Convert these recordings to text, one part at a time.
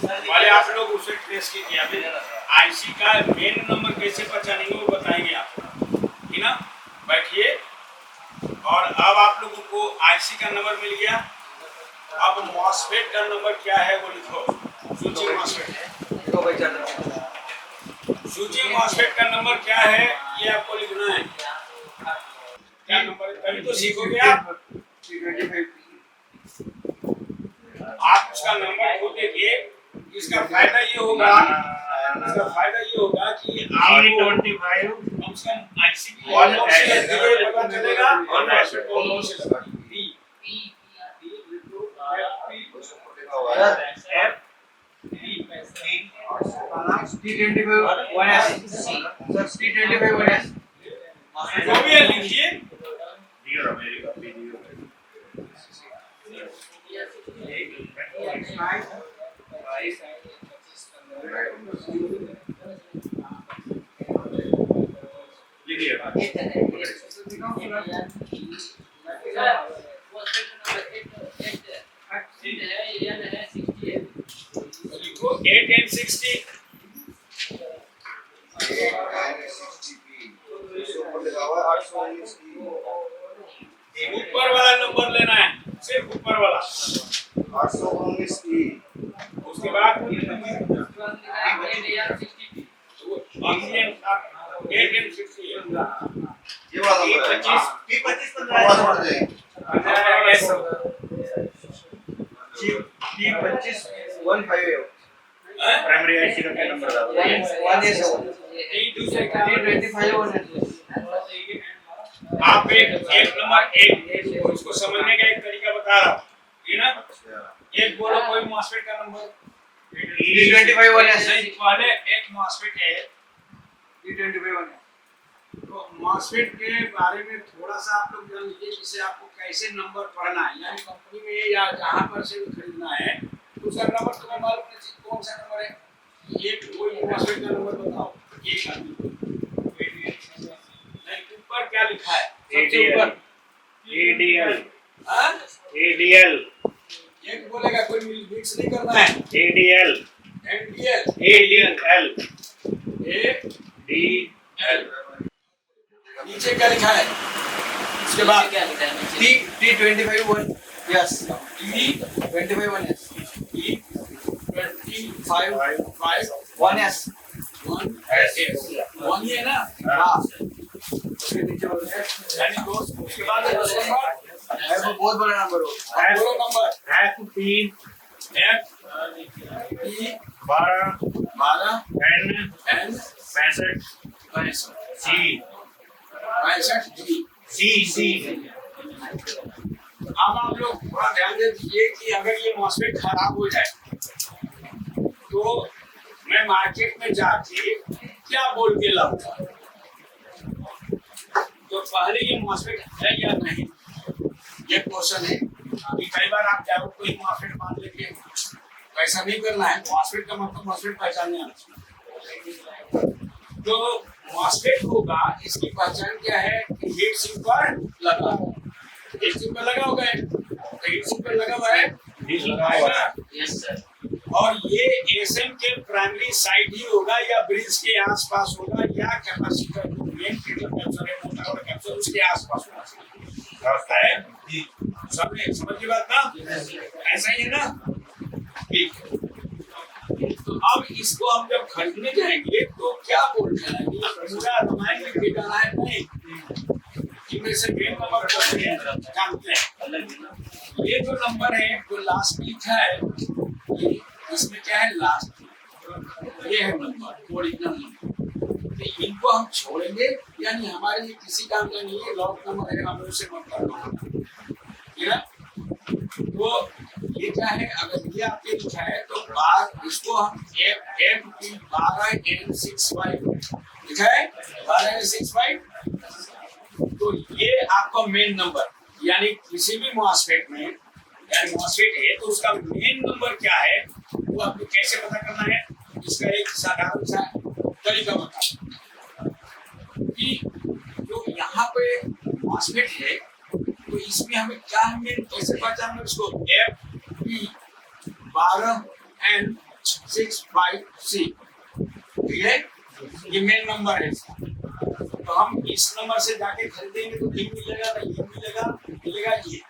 पहले आप लोग उसे टेस्ट कीजिए। अभी आईसी का मेन नंबर कैसे पहचानेंगे वो बताएंगे आपको, ठीक ना। बैठिए। और अब आप लोगों को आईसी का नंबर मिल गया। अब मॉसफेट का नंबर क्या है वो लिखो। सूची मॉसफेट, सूची मॉसफेट का नंबर क्या है ये आपको लिखना है। क्या नंबर, तभी तो सीखोगे आप। आप उसका नंबर खोल देखिए। इसका फायदा ये होगा, इसका फायदा ये होगा कि आपको कम से कम आईसी की पता चलेगा और मॉसफेट कौन से लगा। जो भी है लिखिए। लिखो 8 and 60। ऊपर वाला नंबर लेना है, सिर्फ ऊपर वाला। 819 उसके बाद 8 and 60 ये वाला नंबर है। 25 15 प्राइमरी आईसी का क्या नंबर आप एक नंबर एक उसको समझने का एक तरीका बता रहा हूँ, ठीक ना। एक बोलो कोई मॉसफेट का नंबर। पहले एक मॉसफेट है, तो मॉसफेट के बारे में थोड़ा सा आप लोग जान लीजिए, जिससे आपको कैसे नंबर पढ़ना है, यानी कंपनी में या जहाँ पर से भी खरीदना है उसका नंबर तुम्हें मालूम नहीं कौन सा नंबर है। एक कोई मॉसफेट का नंबर बताओ। एक नहीं, ऊपर क्या लिखा है सबसे ऊपर? एडीएल। हाँ, एडीएल। एक बोलेगा, कोई मिक्स नहीं करना है। एडीएल। एनडीएल। एडीएल। एडीएल। नीचे क्या लिखा है? उसके बाद क्या लिखा है? T25 1 yes T25 1 yes T25 1 yes 1 ये ना। हाँ, यानी दोस्त उसके बाद वो बहुत बड़ा नंबर हो। बोलो number. F3 F T 12 N N 65 C 65 C। अब आप लोग थोड़ा ध्यान दे दीजिए कि अगर ये मॉसफेट खराब हो जाए तो मैं मार्केट में जाके क्या बोल के लाऊंगा। तो पहले ये मॉसफेट है या नहीं, ये क्वेश्चन है। अभी कई बार आप जाओ कोई मॉसफेट मान लेंगे, ऐसा नहीं करना है। मॉसफेट का मतलब मॉसफेट पहचानने आना चाहिए। तो मॉसफेट होगा, इसकी पहचान क्या है कि हीट सिंक पर लगा, हीट सिंक पर लगा होगा, तो हीट सिंक पर लगा हुआ है। Yes sir. और ये एसएम के प्राइमरी साइड ही होगा या ब्रिज के आसपास होगा या कैपेसिटर मेन कैपेसिटर है मोटा वाला कैपेसिटर उसके आसपास होगा। है समझ बात ना, ऐसा ही है ना। ठीक, तो अब इसको हम जब खरीदने जाएंगे तो क्या बोलते हैं, पूरा रामायण में भेजना है नहीं, इनमें से मेन नंबर जानते हैं। ये जो नंबर है जो लास्ट लिखा है, इसमें क्या है लास्ट, ये है नंबर ओरिजिनल नंबर। तो इनको हम छोड़ेंगे, यानी हमारे लिए किसी काम का नहीं है। लॉक नंबर है, हम उसे मत करना, ठीक है। तो ये क्या है, अगर ये आपके लिखा है तो बार इसको हम F 12N65 लिखा है, 12N65। तो ये आपका मेन नंबर, यानी किसी भी मॉसफेट में, यानी मॉसफेट है तो उसका मेन नंबर क्या है वो आपको कैसे पता करना है। इसका एक साधारण सा तरीका बता कि जो यहाँ पे मॉसफेट है तो इसमें हमें क्या, हमें कैसे पहचानना, इसको F 12N 665C, ठीक है? ये मेन नंबर है इसका। तो हम इस नंबर से जाके खरीदेंगे तो नहीं मिलेगा, ना ये मिलेगा, मिलेगा ये,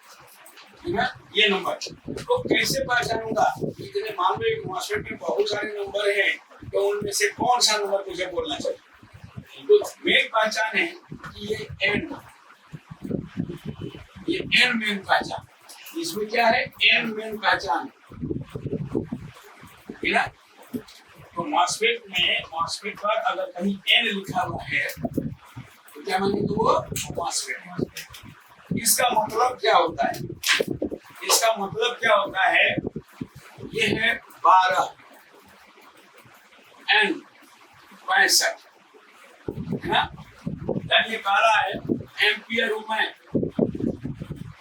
ठीक है? ये नंबर तो कैसे पहचानूंगा? इतने मान लो एक मॉस्फेट में बहुत सारे नंबर हैं, तो उनमें से कौन सा नंबर मुझे बोलना चाहिए? तो मेन पहचान है कि ये एन मेन पहचान, इसमें क्या है? एन मेन पहचान, ठीक है? तो मॉस्फेट पर अगर कहीं एन लिखा हुआ है तो क्या मानेंगे? वो मॉस्फेट। इसका मतलब क्या होता है? इसका मतलब क्या होता है? ये है 12 N 65, है ना? जब ये 12 है एम्पियर रूम है,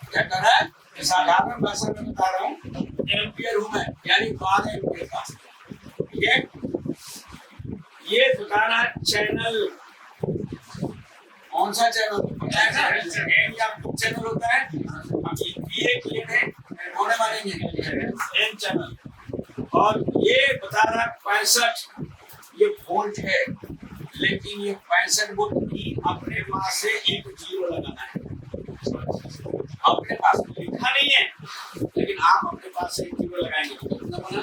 क्या कर रहा है? साधारण भाषा में बता रहा हूँ, एम्पियर रूम है यानी 12 एम्पियर का, ठीक है? ये बता रहा है चैनल, कौन सा चैनल पता है ना? एन या चैनल होता है, अब ये क्लियर है, होने वाले एन चैनल, और ये बता रहा है 65, ये वोल्ट है, लेकिन ये 65 वोल्ट की अपने पास से एक जीरो लगाना है, अपने पास लिखा नहीं है, लेकिन आप अपने पास से एक जीरो लगाएंगे तो कितना बना?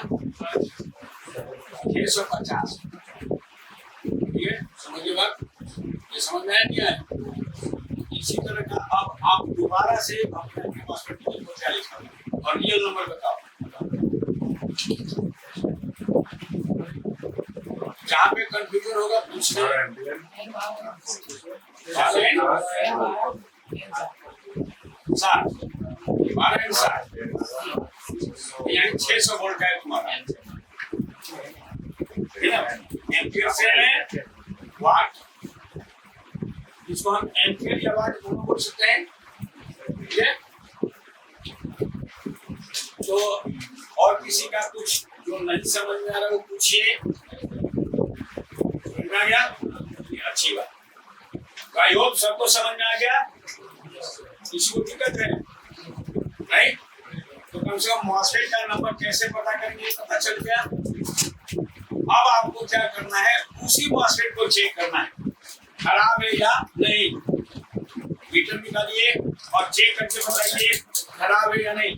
650, ठीक है? समझिए बात, ये समझ में आया नहीं आया? इसी तरह का अब आप दोबारा से अपने मॉस्फेट को क्या लिखा और रियल नंबर बताओ, जहाँ पे कंफ्यूजन होगा पूछना। 12 यानी 600 वोल्ट का है तुम्हारा, ठीक है? एम्पियर से है वाट, इसको हम एम्पियर या वाट दोनों बोल सकते हैं, ठीक है? तो और किसी का कुछ जो नहीं समझ में आ रहा वो पूछिए, समझ में आ गया? ये अच्छी बात, आई होप सबको समझ में आ गया। किसी को दिक्कत है नहीं? तो कम से कम मॉस्फेट का नंबर कैसे पता करेंगे, पता चल गया। अब आपको क्या करना है? उसी मॉस्फेट को चेक करना है खराब है या नहीं, मीटर निकालिए और चेक करके बताइए खराब है या नहीं।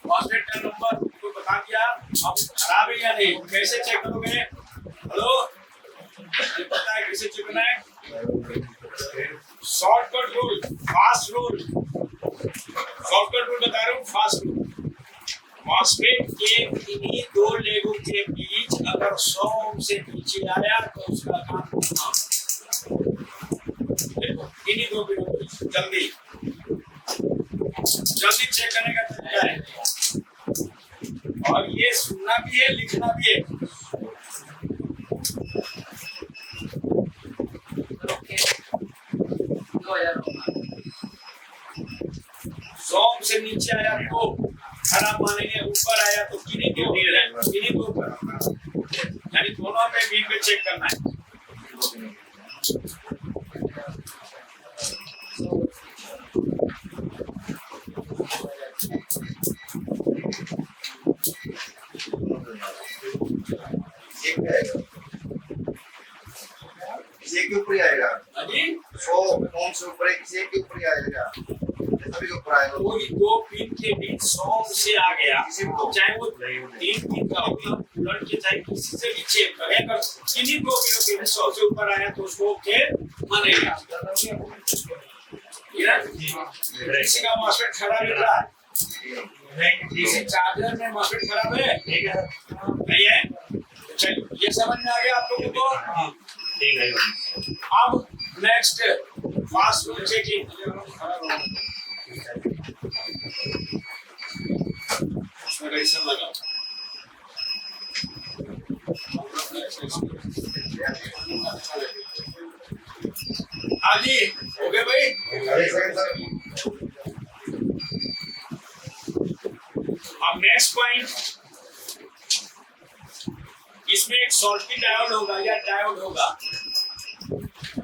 मॉस्फेट का नंबर को बता दिया, अब खराब है या नहीं कैसे चेक करोगे? हेलो, ये पता है कैसे चेक करना है? Shortcut rule, fast rule, shortcut rule बता रहा हूँ, फास्ट रूल। मॉस्फेट के इन्हीं दो लेगों के बीच अगर 100 से नीचे आया तो उसका काम होना। देखो इन्हीं दो के बीच जल्दी चेक करने का तरीका है, और ये सुनना भी है, लिखना भी है। 100 से नीचे आया तो खराब मानेंगे, ऊपर आया तो किन्हीं दो पर, यानी दोनों में बीच में चेक करना है। किसी के ऊपर ही आएगा, अभी 100 ओम से ऊपर किसी के ऊपर ही आएगा, सभी के ऊपर आएगा। कोई दो पिन के बीच 100 से आ गया, चाहे वो 3 पिन का होगा, उलट के चाहे किसी से भी चेक करे, अगर किन्हीं दो पिनों के बीच 100 से ऊपर आया तो उसको ओके मानेगा। किसी का मॉस्फेट खराब है क्या? किसी चार्जर में मॉस्फेट खराब है? नहीं है? चलिए ये समझ में आ गया आप लोगों को? अब next fast rule checking. Ration लगा हाँ जी, हो गए भाई? अब नेक्स्ट पॉइंट, इसमें एक शॉर्टी डायोड होगा या डायोड होगा,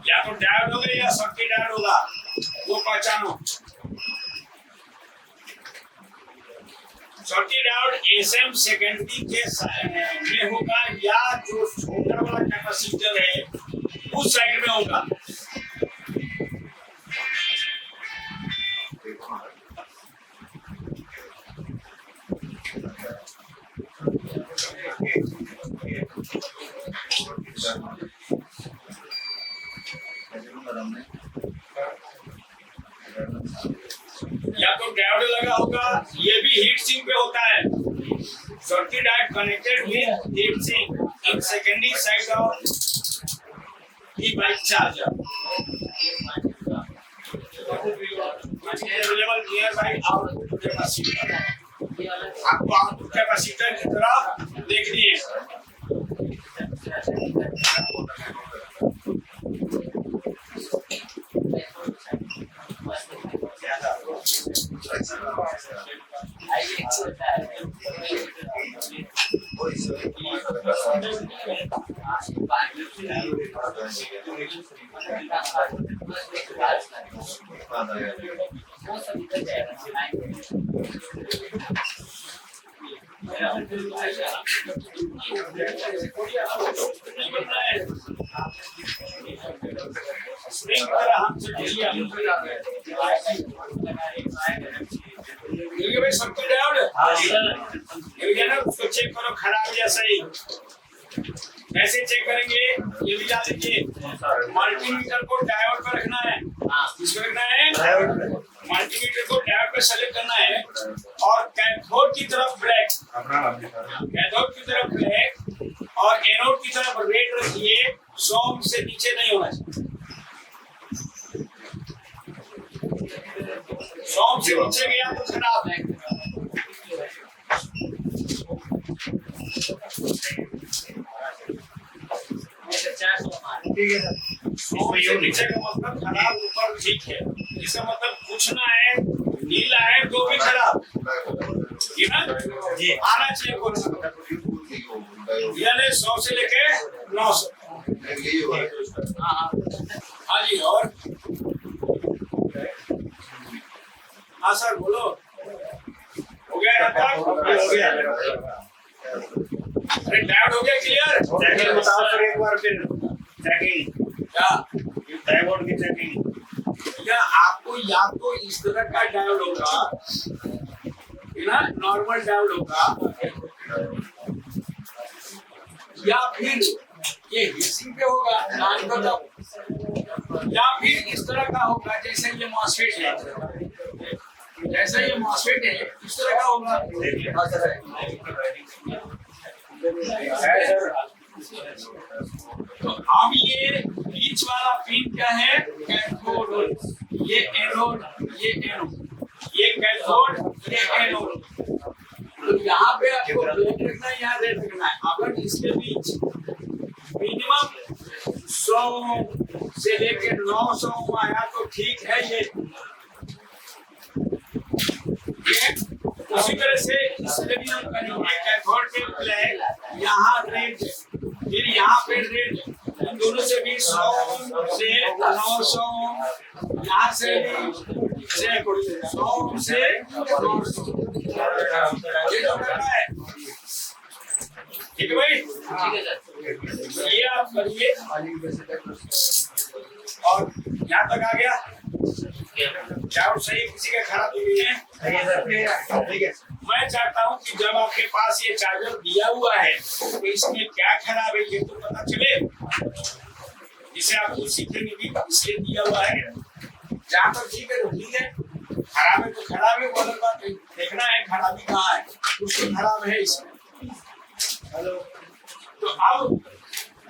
या तो डायोड होगा या शॉर्टी डायोड होगा, वो पहचानो। शॉर्टी डायोड एसएम सेकेंडरी के में होगा या जो छोटा वाला कैपेसिटर है उस साइड में होगा। या तो डायोड लगा होगा, ये भी हीट सिंक पे होता है। Schottky diode connected with heat sink in secondary side of the bike charger available near by output capacitor. आपको आउटपुट कैपेसिटर की तरफ देखनी है। भाई सबको डायोड उसको चेक करो खराब या सही। कैसे चेक करेंगे ये भी याद रखिए। मल्टीमीटर को डायोड पर रखना है। किसको रखना है? मल्टीमीटर को डायोड पे सेलेक्ट करना है और कैथोड की तरफ ब्लैक, कैथोड की तरफ ब्लैक और एनोड की तरफ रेड रखिए। 100 से नीचे नहीं होना चाहिए। 100 से नीचे गया तो खराब है। नीचे का मतलब खराब, ऊपर ठीक है। इसका मतलब पूछना है नीला है तो भी खराब, आना चाहिए कुछ। यानी 100 से लेके 900। हाँ जी, और हाँ सर बोलो। हो गया ना? हो गया। अरे डायोड हो गया क्लियर? चेकिंग बताओ सर एक बार फिर। चेकिंग क्या? डायोड की चेकिंग। या आपको या तो इस तरह का डायोड होगा ना, नॉर्मल डायोड होगा, या फिर ये हिसिंग पे होगा नान का, या फिर इस तरह का होगा जैसे ये मॉसफेट है, जैसे ये मॉसफेट है इस तरह का होगा। तो अब ये बीच वाला पिन क्या है? कैथोड। ये एनोड, ये एनोड, ये कैथोड, ये एनोड। तो यहाँ पे आपको ब्लैक रखना है, यहाँ रेड रखना है। अगर इसके बीच मिनिमम 100 से लेके 900 आया तो ठीक है। ये उसी तरह से इसलिए भी हम करेंगे कैथोड पे ब्लैक, यहाँ रेड, फिर यहाँ पे रेड। इन दोनों से भी 100 से 900, यहाँ से भी 100 से 900। ये जो करना है, ठीक है भाई? ये आप करिए। और यहाँ तक आ गया? डाउट सही, किसी का खराब नहीं है? मैं चाहता हूँ कि जब आपके पास ये चार्जर दिया हुआ है तो इसमें क्या खराब है ये तो पता चले, जिसे आप खुद सीखेंगे भी इसलिए दिया हुआ है। जहाँ तक ठीक है तो ठीक है, खराब है तो खराब है, वो अलग बात है। देखना है खराबी कहाँ है, कुछ तो खराब है इसमें। तो अब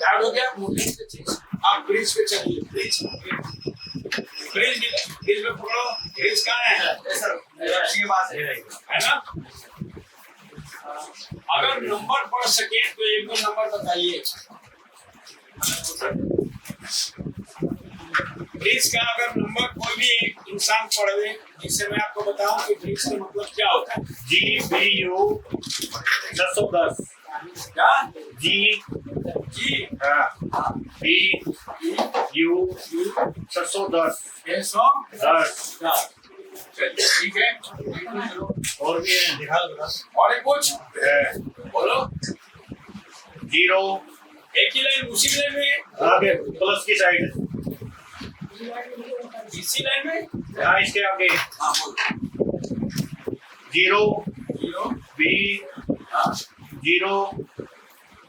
डाउट हो गया मोटी से चीज। आप ब्रिज पे चलिए। ब्रिज में पकड़ो। ब्रिज कहाँ है? के पास है ना? अगर नंबर पढ़ सके तो एक दो नंबर बताइए। ब्रिज का अगर नंबर कोई भी एक इंसान पढ़ दे, जिससे मैं आपको बताऊं कि ब्रिज का मतलब क्या होता है। GBU 610 क्या G जी हाँ B U 710 10 चलिए ठीक है और भी है दिखा दो और एक कुछ है बोलो 0 एक ही लाइन उसी लाइन में आगे प्लस की साइड इसी लाइन में हाँ इसके आगे हाँ बोलो 0 जीरो B हाँ 0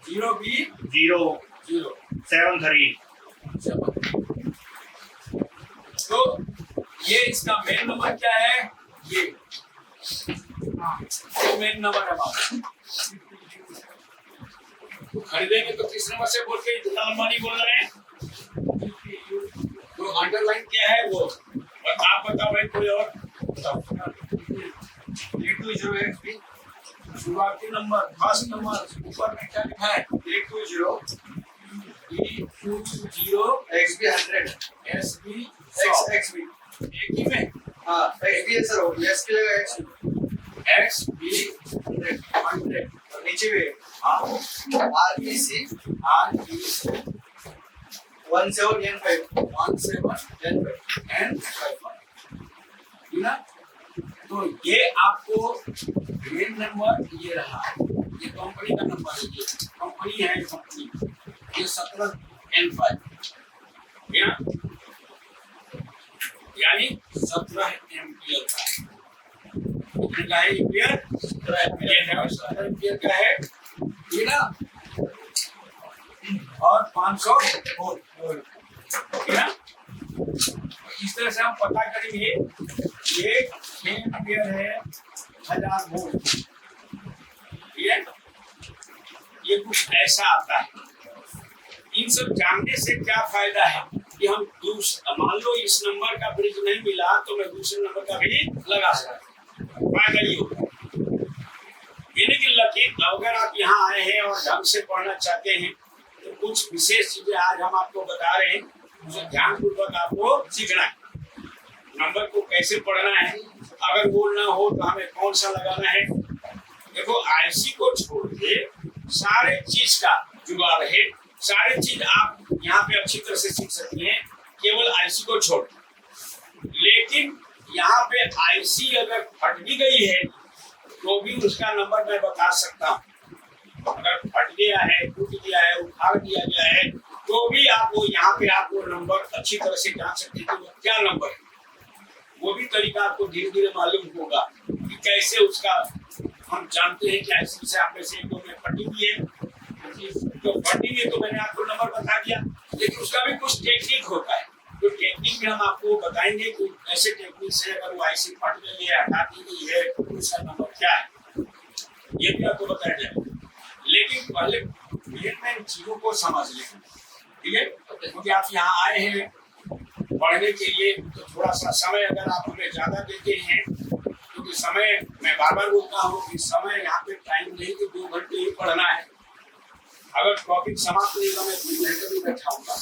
जीरो बी 0 जीरो 73 तो ये इसका मेन नंबर क्या है ये मेन नंबर है हमारा तो खरीदेंगे तो किस नंबर से बोल के इतना लंबा नहीं बोल रहे हैं तो अंडरलाइन क्या है वो और आप बताओ भाई कोई और बताओ 820 शुरुआती नंबर फर्स्ट नंबर ऊपर में क्या लिखा है 820 E20 XB 100 SB XB एक ही में हाँ XB है सर वो S की जगह XB XB 100 और नीचे भी हाँ REC REC 17N5 17N5 ना तो ये आपको मेन नंबर ये रहा ये कंपनी का नंबर है ये कंपनी है कंपनी ये 17N5 ना यानी 17 एम्पियर का है कितने का है एम्पियर 17 एम्पियर है और 17 एम्पियर का है ये ना और 500 वोल्ट ठीक है ना इस तरह से हम पता करेंगे ये 6 एम्पियर है 1000 वोल्ट ठीक है ये कुछ ऐसा आता है इन सब जानने से क्या फायदा है कि हम मान लो इस नंबर का ब्रिज नहीं मिला तो मैं दूसरे नंबर का भी लगा सकता फायदा ये होगा यानी कि लकी अगर आप यहाँ आए हैं और ढंग से पढ़ना चाहते हैं तो कुछ विशेष चीजें आज हम आपको बता रहे हैं उसे ध्यानपूर्वक आपको सीखना है नंबर को कैसे पढ़ना है अगर वो ना हो तो हमें कौन सा लगाना है देखो आईसी को छोड़ के सारे चीज का जुगाड़ है सारे चीज आप यहाँ पे अच्छी तरह से सीख सकते हैं केवल आईसी को छोड़ लेकिन यहाँ पे आईसी अगर फट भी गई है तो भी उसका नंबर मैं बता सकता हूँ अगर फट गया है टूट गया है उखाड़ दिया गया है तो भी आप वो यहाँ पे आपको नंबर अच्छी तरह से जान सकते हैं कि वो क्या नंबर है वो भी तरीका आपको धीरे धीरे मालूम होगा कि कैसे उसका हम जानते हैं कि ऐसे से आप में से एक दो में फटी हुई है तो फटी हुई है तो मैंने आपको नंबर बता दिया लेकिन उसका भी कुछ टेक्निक होता है तो टेक्निक में हम आपको बताएंगे कि ऐसे टेक्निक से अगर वो ऐसी फट गई है हटा दी गई है तो उसका नंबर क्या है ये भी आपको बताया जाएगा लेकिन पहले मेन चीजों को समझ लें ठीक है क्योंकि आप यहाँ आए हैं पढ़ने के लिए तो थोड़ा सा समय अगर आप हमें ज्यादा देते हैं क्योंकि समय मैं बार बार बोलता हूँ कि समय यहाँ पे टाइम नहीं कि 2 घंटे ही पढ़ना है अगर टॉपिक समाप्त नहीं होगा मैं 2 घंटे भी बैठाऊंगा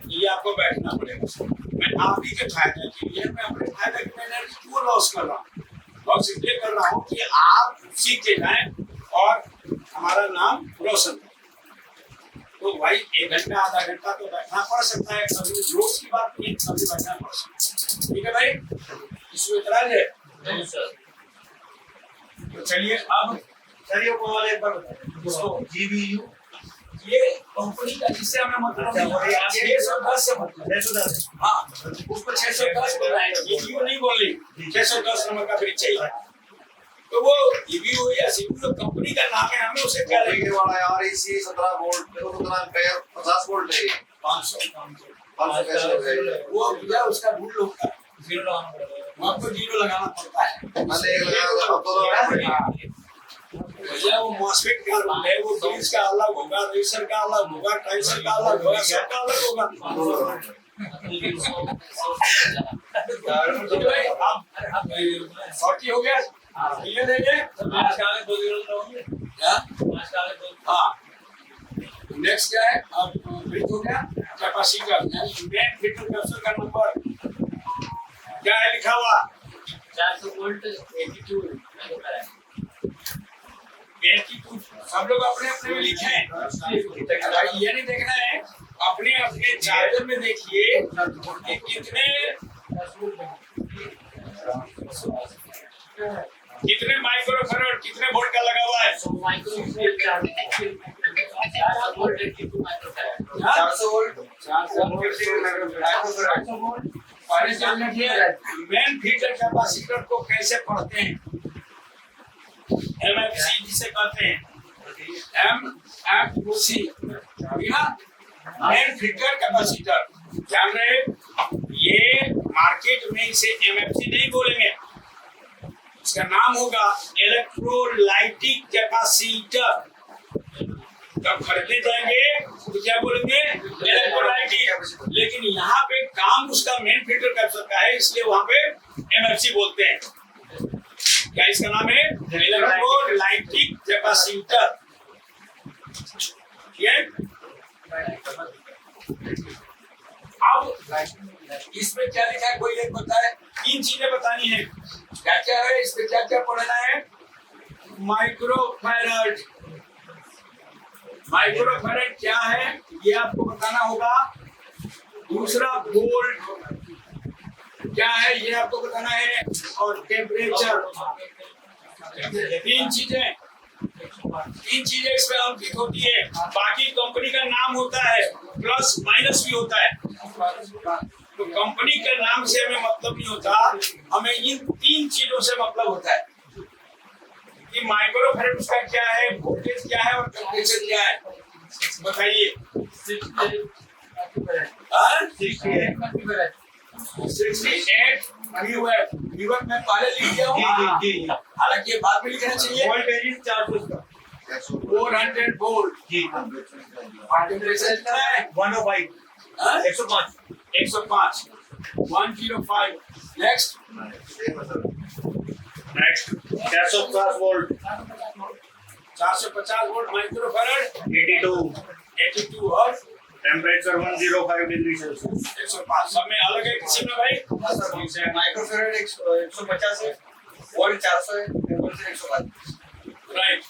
ये आपको बैठना पड़ेगा मैं आप ही के फायदे के लिए मैं अपने फायदे की एनर्जी क्यों लॉस कर रहा हूँ लॉस इसलिए कर रहा हूँ कि आप सीख के जाए और हमारा नाम रोशन तो भाई 1 घंटा आधा घंटा तो बैठना पड़ सकता है कभी रोज की बात नहीं कभी बैठना पड़ सकता है ठीक है भाई इसमें इतराज है नहीं सर तो चलिए अब चलिए वो वाले एक बार इसको GBU ये कंपनी का जिससे हमें मतलब अच्छा, और ये आगे 610 से मतलब 610 हाँ उसको 610 बोल रहा है GBU नहीं बोल रही 610 नंबर का ब्रिज चाहिए तो वो GBU या CPU कंपनी का नाम है हमें उसे क्या ये लेंगे वाला REC 17 वोल्ट देखो तो उतना एम्पेयर 50 वोल्ट है 500 कैसे हो गया ये? वो भैया उसका रूल होता है जीरो लगाना पड़ेगा वहाँ को 0 लगाना पड़ता है मैंने एक लगाया अब तो लगाना पड़ेगा भैया वो मॉस्फेट का रूल है वो ब्रिज का अलग होगा रेसर का अलग होगा ट्रांसर का अलग होगा सबका अलग होगा आप 40 हो गया क्लियर है ये पाँच का आगे 2 जीरो लगाओगे क्या 5 का आगे 2 हाँ नेक्स्ट क्या है अब ब्रिज हो गया कैपेसिटर यानी मेन फिटर कैपेसिटर का नंबर क्या है लिखा हुआ 400 वोल्ट 82 माइक्रोफैराड 82 सब लोग अपने अपने में लिखें। भाई ये नहीं देखना है, अपने अपने चार्जर में देखिए कि कितने माइक्रोफैराड कितने वोल्ट का लगा हुआ है। 400 वोल्ट पहले जान लीजिए मेन फीडर कैपेसिटर को कैसे पढ़ते हैं। एमएफसी जिसे कहते हैं, एमएफसी मेन फीडर कैपेसिटर। ध्यान रहे, ये मार्केट में इसे एमएफसी नहीं बोलेंगे, इसका नाम होगा इलेक्ट्रोलाइटिक कैपेसिटर। जब खरीदने जाएंगे तो क्या बोलेंगे, इलेक्ट्रोलाइटिक। लेकिन यहाँ पे काम उसका मेन फिल्टर कैपेसिटर का है, इसलिए वहां पे एमएफसी बोलते हैं। क्या इसका नाम है, इलेक्ट्रोलाइटिक कैपेसिटर। ठीक है, अब इसमें क्या लिखा है, कोई एक बताए। 3 चीजें बतानी है। क्या क्या है इसमें, क्या क्या पढ़ना है। माइक्रोफैराड, माइक्रोफैराड क्या है ये आपको बताना होगा। दूसरा वोल्ट क्या है ये आपको बताना है, और टेम्परेचर। 3 चीजें इसमें अंकित होती है। बाकी कंपनी का नाम होता है, प्लस माइनस भी होता है। तो कंपनी के नाम से हमें मतलब नहीं होता, हमें इन 3 चीजों से मतलब होता है कि माइक्रोफैराड उसका क्या है, वोल्टेज क्या है और टेम्परेचर क्या है। बताइए। 68 व्यूअर मैं पहले लिख दिया हूँ, हालांकि ये बाद में लिखना चाहिए। 400 वोल्ट टेम्परेचर कितना है, 105 105 105 105। Next next 450 volt 450 volt microfarad 82 और टेम्परेचर 105 डिग्री सेल्सियस 105। सब में अलग है किसी में भाई। माइक्रोफैराड 150 है, वोल्ट 400 है, टेम्परेचर 105। राइट,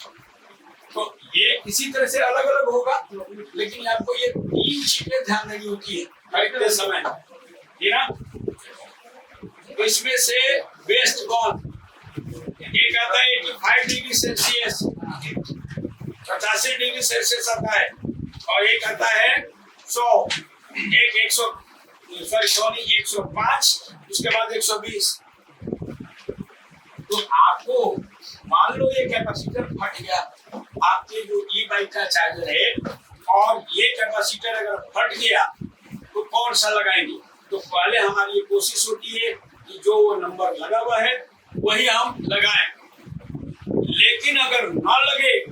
तो ये इसी तरह से अलग अलग होगा, लेकिन आपको ये 3 चीजें ध्यान देनी होती है खरीदते समय, ये ना। तो इसमें से बेस्ट कौन, एक आता है 85 डिग्री सेल्सियस, 85 डिग्री सेल्सियस आता है, और एक आता है 100, एक 105, उसके बाद 120। तो आपको मान लो ये कैपेसिटर फट गया, आपके जो ई बाइक का चार्जर है, और ये कैपेसिटर अगर फट गया तो कौन सा लगाएंगे। तो पहले हमारी ये कोशिश होती है कि जो वो नंबर लगा हुआ है वही हम लगाएं। लेकिन अगर ना लगे,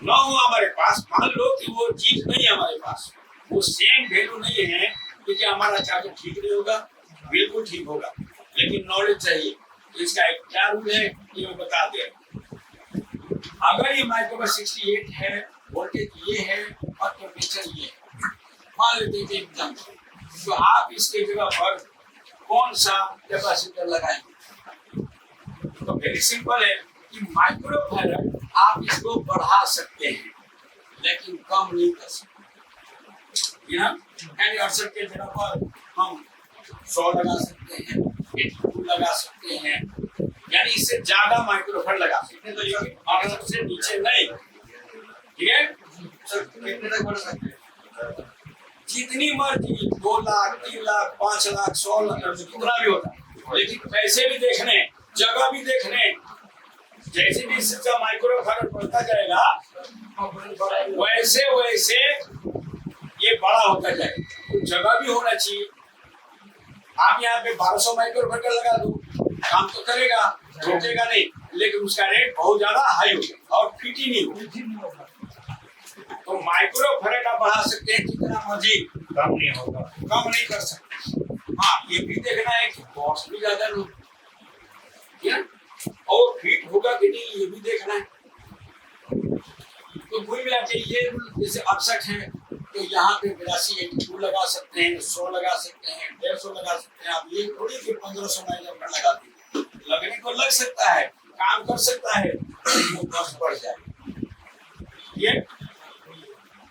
ना हो हमारे पास, मान लो कि वो चीज नहीं है हमारे पास, वो सेम वैल्यू नहीं है, तो क्या हमारा चार्जर ठीक नहीं होगा, बिल्कुल ठीक होगा। लेकिन नॉलेज चाहिए। तो इसका एक क्या रूल है ये मैं बता दे। अगर ये माइक्रोफैराड 68 है, वोल्टेज ये है और टेम्परेचर ये है, मान लेते हैं एकदम, तो आप इसके जगह पर कौन सा कैपेसिटर लगाएंगे। तो वेरी सिंपल है कि माइक्रोफैराड आप इसको बढ़ा सकते हैं लेकिन कम नहीं कर सकते। यानी 68 के जगह पर हम 100 लगा सकते हैं, 82 लगा सकते हैं, यानी इससे ज्यादा माइक्रोफैराड लगा सकते हैं। तो ये 68 से नीचे नहीं, ठीक है। सर कितने तक बढ़ सकते हैं? जितनी मर्जी, 2 लाख 3 लाख 5 लाख 100 लाख जितना भी होता है, लेकिन पैसे भी देखने, जगह भी देखने। जैसे भी इसका माइक्रोफैराड बढ़ता जाएगा वैसे वैसे ये बड़ा होता जाएगा, तो जगह भी होना चाहिए। आप यहाँ पे 1200 माइक्रोफैराड लगा दो, काम तो करेगा, रुकेगा नहीं, लेकिन उसका रेट बहुत ज्यादा हाई होगा और फिट ही नहीं होगा। तो माइक्रोफैराड आप बढ़ा सकते हैं कितना मर्जी, कम नहीं होगा, कम नहीं कर सकते। हाँ, ये भी देखना है कि कॉस्ट भी ज्यादा लो, और फिट होगा कि नहीं ये भी देखना है। तो कुल मिला के ये जैसे 68 है, तो यहाँ पे 82 82 लगा सकते हैं, 100 लगा सकते हैं, 150 लगा सकते हैं। आप ये थोड़ी कि 1500 माइक्रोफैराड लगा दें, लगने को लग सकता है, काम कर सकता है वो कॉस्ट बढ़ जाए। ये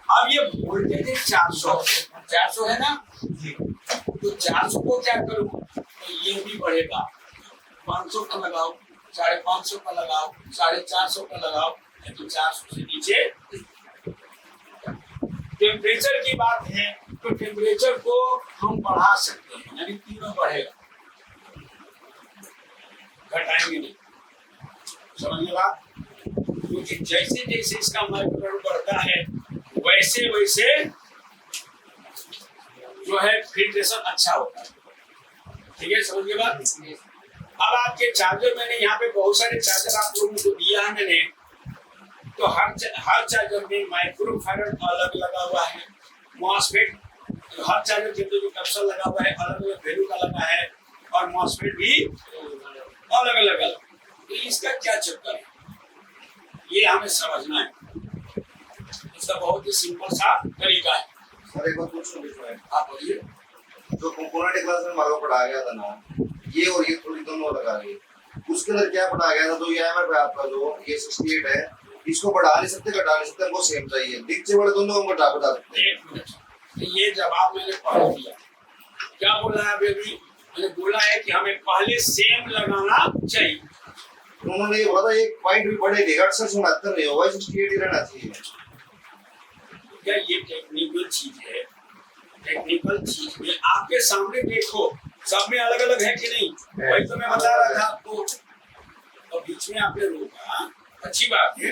अब ये वोल्टेज है 400 है ना, तो 400 को क्या करूं, तो ये भी बढ़ेगा, 500 का लगाओ, 550 का लगाओ, 450 का लगाओ, तो 400 से नीचे। टेम्परेचर की बात है तो टेम्परेचर को हम बढ़ा सकते हैं, यानी तीनों बढ़ेगा, घटाएंगे नहीं, समझिए बात। क्योंकि जैसे जैसे इसका माइक्रोवेव बढ़ता है वैसे वैसे जो है फिल्ट्रेशन अच्छा होता है, ठीक है, समझिए बात। अब आपके चार्जर, मैंने यहाँ पे बहुत सारे चार्जर आप लोगों को दिया है मैंने, तो हर चार्जर में माइक्रोफैरड अलग लगा हुआ है, मॉसफेट हर चार्जर के अंदर जो कैप्सूल लगा हुआ है अलग अलग वैल्यू का लगा है, और मॉसफेट भी अलग अलग है। तो इसका क्या चक्कर है, ये हमें समझना है। इसका बहुत ही सिंपल सा तरीका है। सर एक बात पूछूं बीच में, आप बोलिए। जो कंपोनेंट क्लास में हमारे को पढ़ाया गया था ना, ये और ये थोड़ी दोनों लगा रही है, उसके अंदर क्या पढ़ाया गया था, तो ये एमएफ है आपका, जो ये 68 है, इसको बढ़ा नहीं सकते घटा नहीं सकते, हमको सेम चाहिए, नीचे वाले दोनों हम घटा सकते हैं। एक मिनट, तो ये जवाब मैंने पढ़ दिया। क्या बोला है अभी, मैंने बोला है कि हमें पहले सेम लगाना चाहिए। उन्होंने ये बोला था एक पॉइंट भी बढ़ेगा, 68 नहीं होगा, 68 ही रहना चाहिए। क्या ये टेक्निकल चीज है, टेक्निकल चीज में आपके सामने देखो, सब में अलग अलग है कि नहीं, वही तो मैं बता रहा था आपको। और बीच में आपने रोका, अच्छी बात है,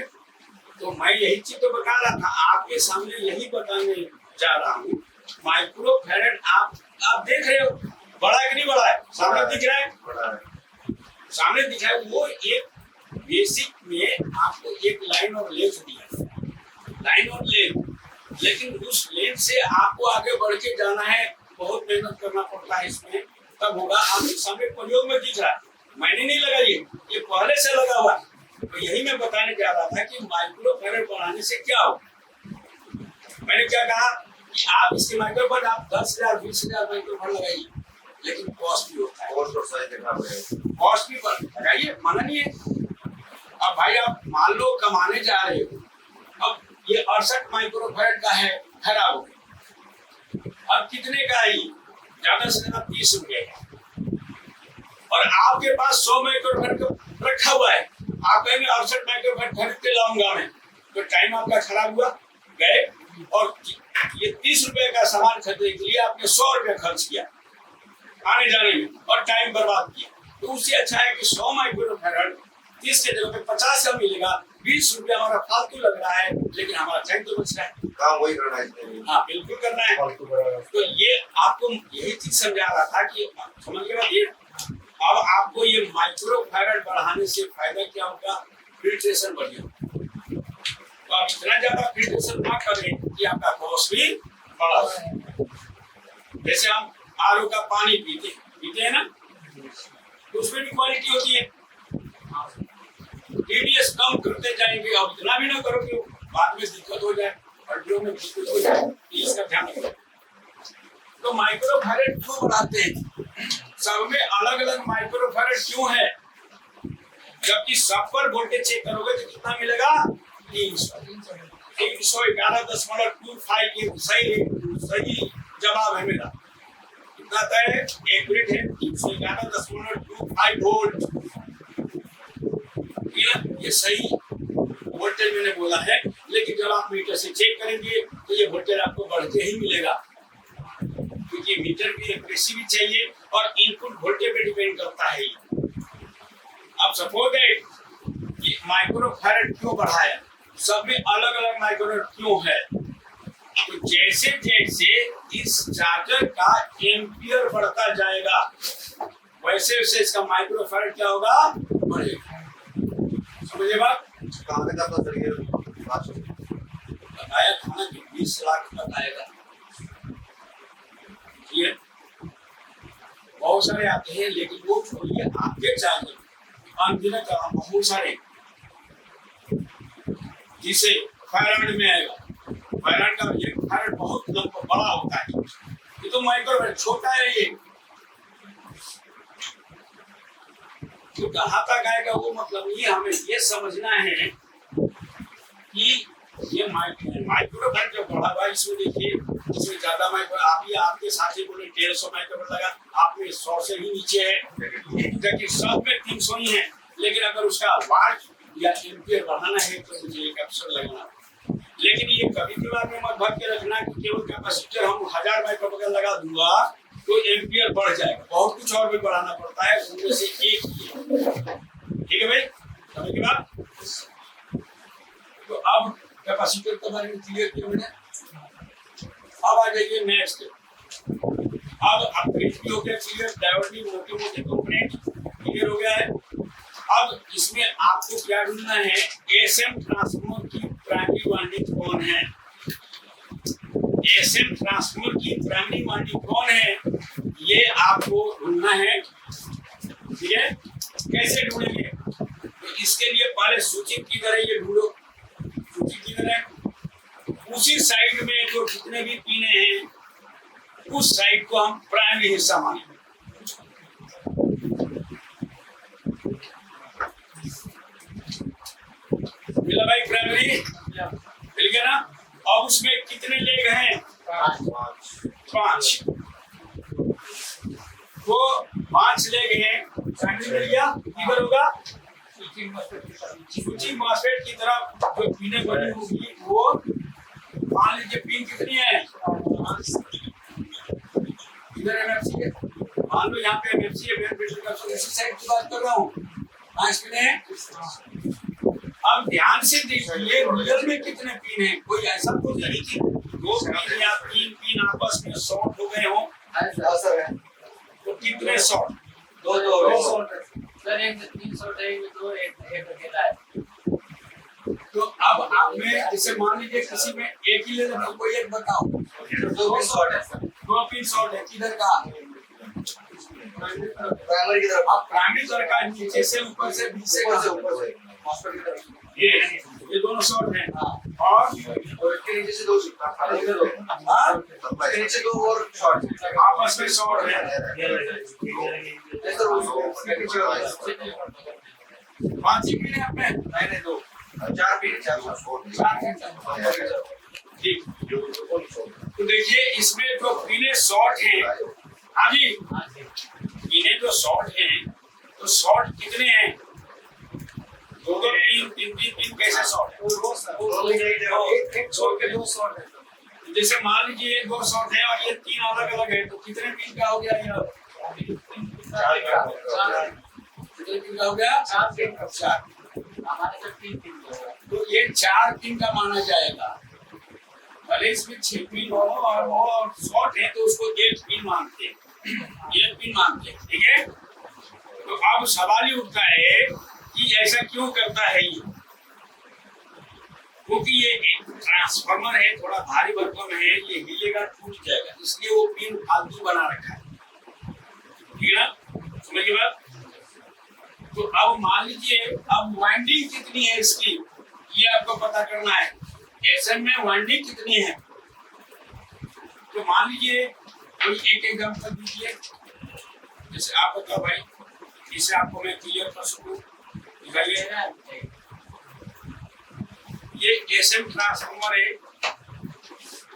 तो मैं यही चीज तो बता रहा था, आपके सामने यही बताने जा रहा हूँ। माइक्रोफैरड आप देख रहे हो, बड़ा है कि नहीं बड़ा है, सामने दिख रहा है, बड़ा है, सामने दिख रहा है। वो एक बेसिक में आपको एक लाइन और लेंथ दिया, लाइन और लेंथ, लेकिन उस लेंथ से आपको आगे बढ़ के जाना है, बहुत मेहनत करना पड़ता है इसमें, तब होगा। आपके सामने प्रयोग में दिख रहा है, मैंने नहीं लगाई, ये पहले से लगा हुआ। तो यही मैं बताने जा रहा था कि माइक्रोफैरड बढ़ाने से क्या हो। मैंने क्या कहा कि आप इसके माइक्रोफैरड आप 10,000 20,000 माइक्रोफैरड लगाइए, लेकिन कॉस्ट भी होता है, और तो साइज देखना पड़ेगा, कॉस्ट भी लगाइए, मना नहीं है। अब भाई आप मान लो कमाने जा रहे हो, अब ये 68 माइक्रोफैरड का है, खराब हो गया, अब कितने का है, ज्यादा से ज्यादा 30 रुपए का, और आपके पास 100 माइक्रोफैरड का रखा हुआ है, आप कहेंगे 68 माइक्रोफैरड खरीद के लाऊंगा मैं, तो टाइम आपका खराब हुआ, गए, और ये 30 रुपए का सामान खरीदने के लिए आपने 100 रुपए खर्च किया आने जाने में, और टाइम बर्बाद किया। तो उससे अच्छा है कि 100 माइक्रोफैरड 30 के जगह पे 50 का मिलेगा, 20 रुपया हमारा फालतू लग रहा है, लेकिन हमारा टाइम तो बच रहा है। काम वही करना है इसमें। हाँ बिल्कुल करना है। तो ये आपको यही चीज समझा रहा था कि समझ के बाद ये, अब आपको ये माइक्रोफैरड बढ़ाने से फायदा क्या होगा, फिल्ट्रेशन बढ़िया। तो आप इतना ज्यादा फिल्ट्रेशन ना करें कि आपका कॉस्ट भी बढ़ा हो। जैसे हम आरओ का पानी पीते हैं ना, तो उसमें भी क्वालिटी होती है। टीडीएस कम करते जाएंगे, अब इतना भी ना करो कि बाद में दिक्कत हो जाए, हड्डियों में दिक्कत हो जाए, इसका ध्यान रखो। तो माइक्रोफैरड क्यों बढ़ाते हैं, सब में अलग अलग माइक्रोफैरड क्यों है, जबकि सब पर वोल्टेज चेक करोगे तो कितना मिलेगा, 311.25, सही जवाब है मेरा, कितना आता है, एक्यूरेट है, 311.25 वोल्ट, ये सही वोल्टेज मैंने बोला है। लेकिन जब आप मीटर से चेक करेंगे तो ये वोल्टेज आपको बढ़ के ही मिलेगा, क्योंकि मीटर की एक्यूरेसी भी चाहिए और इनपुट वोल्टेज पे डिपेंड करता है। अब सपोज दैट कि माइक्रोफैरड क्यों बढ़ाया, सब में अलग अलग माइक्रोफैरड क्यों है, तो जैसे जैसे इस चार्जर का एम्पियर बढ़ता जाएगा वैसे वैसे इसका माइक्रोफैरड क्या होगा, बढ़ेगा। समझिए बात। कहाँ तक आपका सर बताया था ना कि 20 लाख बताएगा, ये बहुत सारे आते हैं, लेकिन वो छोड़िए, आपके चार्जर अनगिनत बहुत सारे जिसे फैराड में आएगा, फैराड का ये फैराड बहुत लंबा बड़ा होता है, ये तो माइक्रोफैरड छोटा है, ये तो कहाँ तक आएगा वो मतलब नहीं, हमें ये समझना है कि ये माइक्रो करंट जो बढ़ा हुआ है, इसमें देखिए इसमें ज्यादा माइक्रो, आपके साथी बोले 150 माइक्रो लगा, आप में 100 से ही नीचे है, देखिए सब में 300 ही है, लेकिन अगर उसका वाट या एम्पियर बढ़ाना है तो मुझे एक अक्षर लगाना। लेकिन ये कभी कभार में मत भर के रखना कि केवल कैपेसिटर हम 1000 माइक्रो लगा दूंगा तो एम्पियर बढ़ जाएगा, बहुत कुछ और भी बढ़ाना पड़ता है, उनमें से एक ही। ठीक है भाई, समझ के बाद तो अब कैपेसिटर के बारे में क्लियर किया मैंने। अब आ जाइए नेक्स्ट। अब ब्रिज भी हो गया क्लियर, डायोड भी मोटे मोटे कंपोनेंट क्लियर हो गया है। अब इसमें आपको क्या ढूंढना है, एसएम ट्रांसफार्मर की प्राइमरी वाइंडिंग कौन है, एसएम ट्रांसफार्मर की प्राइमरी वाइंडिंग कौन है, ये आपको ढूंढना है। ठीक है, कैसे ढूंढेंगे, तो इसके लिए पहले सूची किधर है ये ढूंढो, सूची किधर है, उसी साइड में जो जितने भी पिने हैं उस साइड को हम प्राइमरी हिस्सा मानेंगे। मिला भाई प्राइमरी, मिल गया ना। अब उसमें कितने लेग हैं, 5, तो 5 लेग हैं, प्राइमरी मिल गया। किधर होगा, सूची मॉसफेट की तरफ जो पिने बनी होगी वो, मान लीजिए पिन कितनी है, इधर एमएफसी है, मान लो यहाँ पे एमएफसी है, इसी साइड की बात कर रहा हूँ, 5 पिन है। अब ध्यान से देखिए रियल में कितने पिन हैं, कोई ऐसा तो नहीं कि 2 पिन या 3 पिन आपस में शॉर्ट हो गए हो, तो कितने शॉर्ट, 2 सर, एक 300 2 एक अकेला है। तो अब आप में जैसे मान लीजिए किसी में एक ही ले लेना, कोई एक बताओ, 2 पिन शॉर्ट है, 2 पिन शॉर्ट है, किधर का, प्राइमरी की तरफ, अब प्राइमरी तरफ का नीचे से ऊपर से बीच से ऊपर से मॉसफेट की तरफ, ये दोनों शॉर्ट हैं, और इसके नीचे से 2 हाँ? इसके नीचे 2 और शॉर्ट आपस में शॉर्ट है, 5 ही पिन है अपने, नहीं 2 4 पिन, 4 पिन। ठीक। तो देखिए इसमें जो पिने शॉर्ट है, हाँ जी, पिने जो शॉर्ट है, तो शॉर्ट कितने हैं, 2 3 पिन कैसे शॉर्ट है, जैसे मान लीजिए 2 शॉर्ट है और ये 3 अलग अलग है, तो कितने पिन का हो गया ये, कितने पिन का हो गया, 4। हमारे तो 3 पिन तो ये 4 पिन का माना जाएगा, भले इसमें 6 पिन हो और वो शॉर्ट है तो उसको 1 पिन मानते हैं, 1 पिन मानते हैं। ठीक है, तो अब सवाल ही उठता है कि ऐसा क्यों करता है ये, क्योंकि ये एक ट्रांसफार्मर है, थोड़ा भारी भरकम है, ये हिलेगा टूट जाएगा, इसलिए वो पिन फालतू बना रखा है। ठीक है ना, समझ के बाद। तो अब मान लीजिए अब वाइंडिंग कितनी है इसकी, ये आपको पता करना है, एसएम में वाइंडिंग कितनी है। तो मान लीजिए कोई एक एग्जांपल दीजिए, जैसे आप बताओ भाई, जिससे आपको मैं क्लियर कर सकूं, दिखाइए। ये एसएम ट्रांसफार्मर है,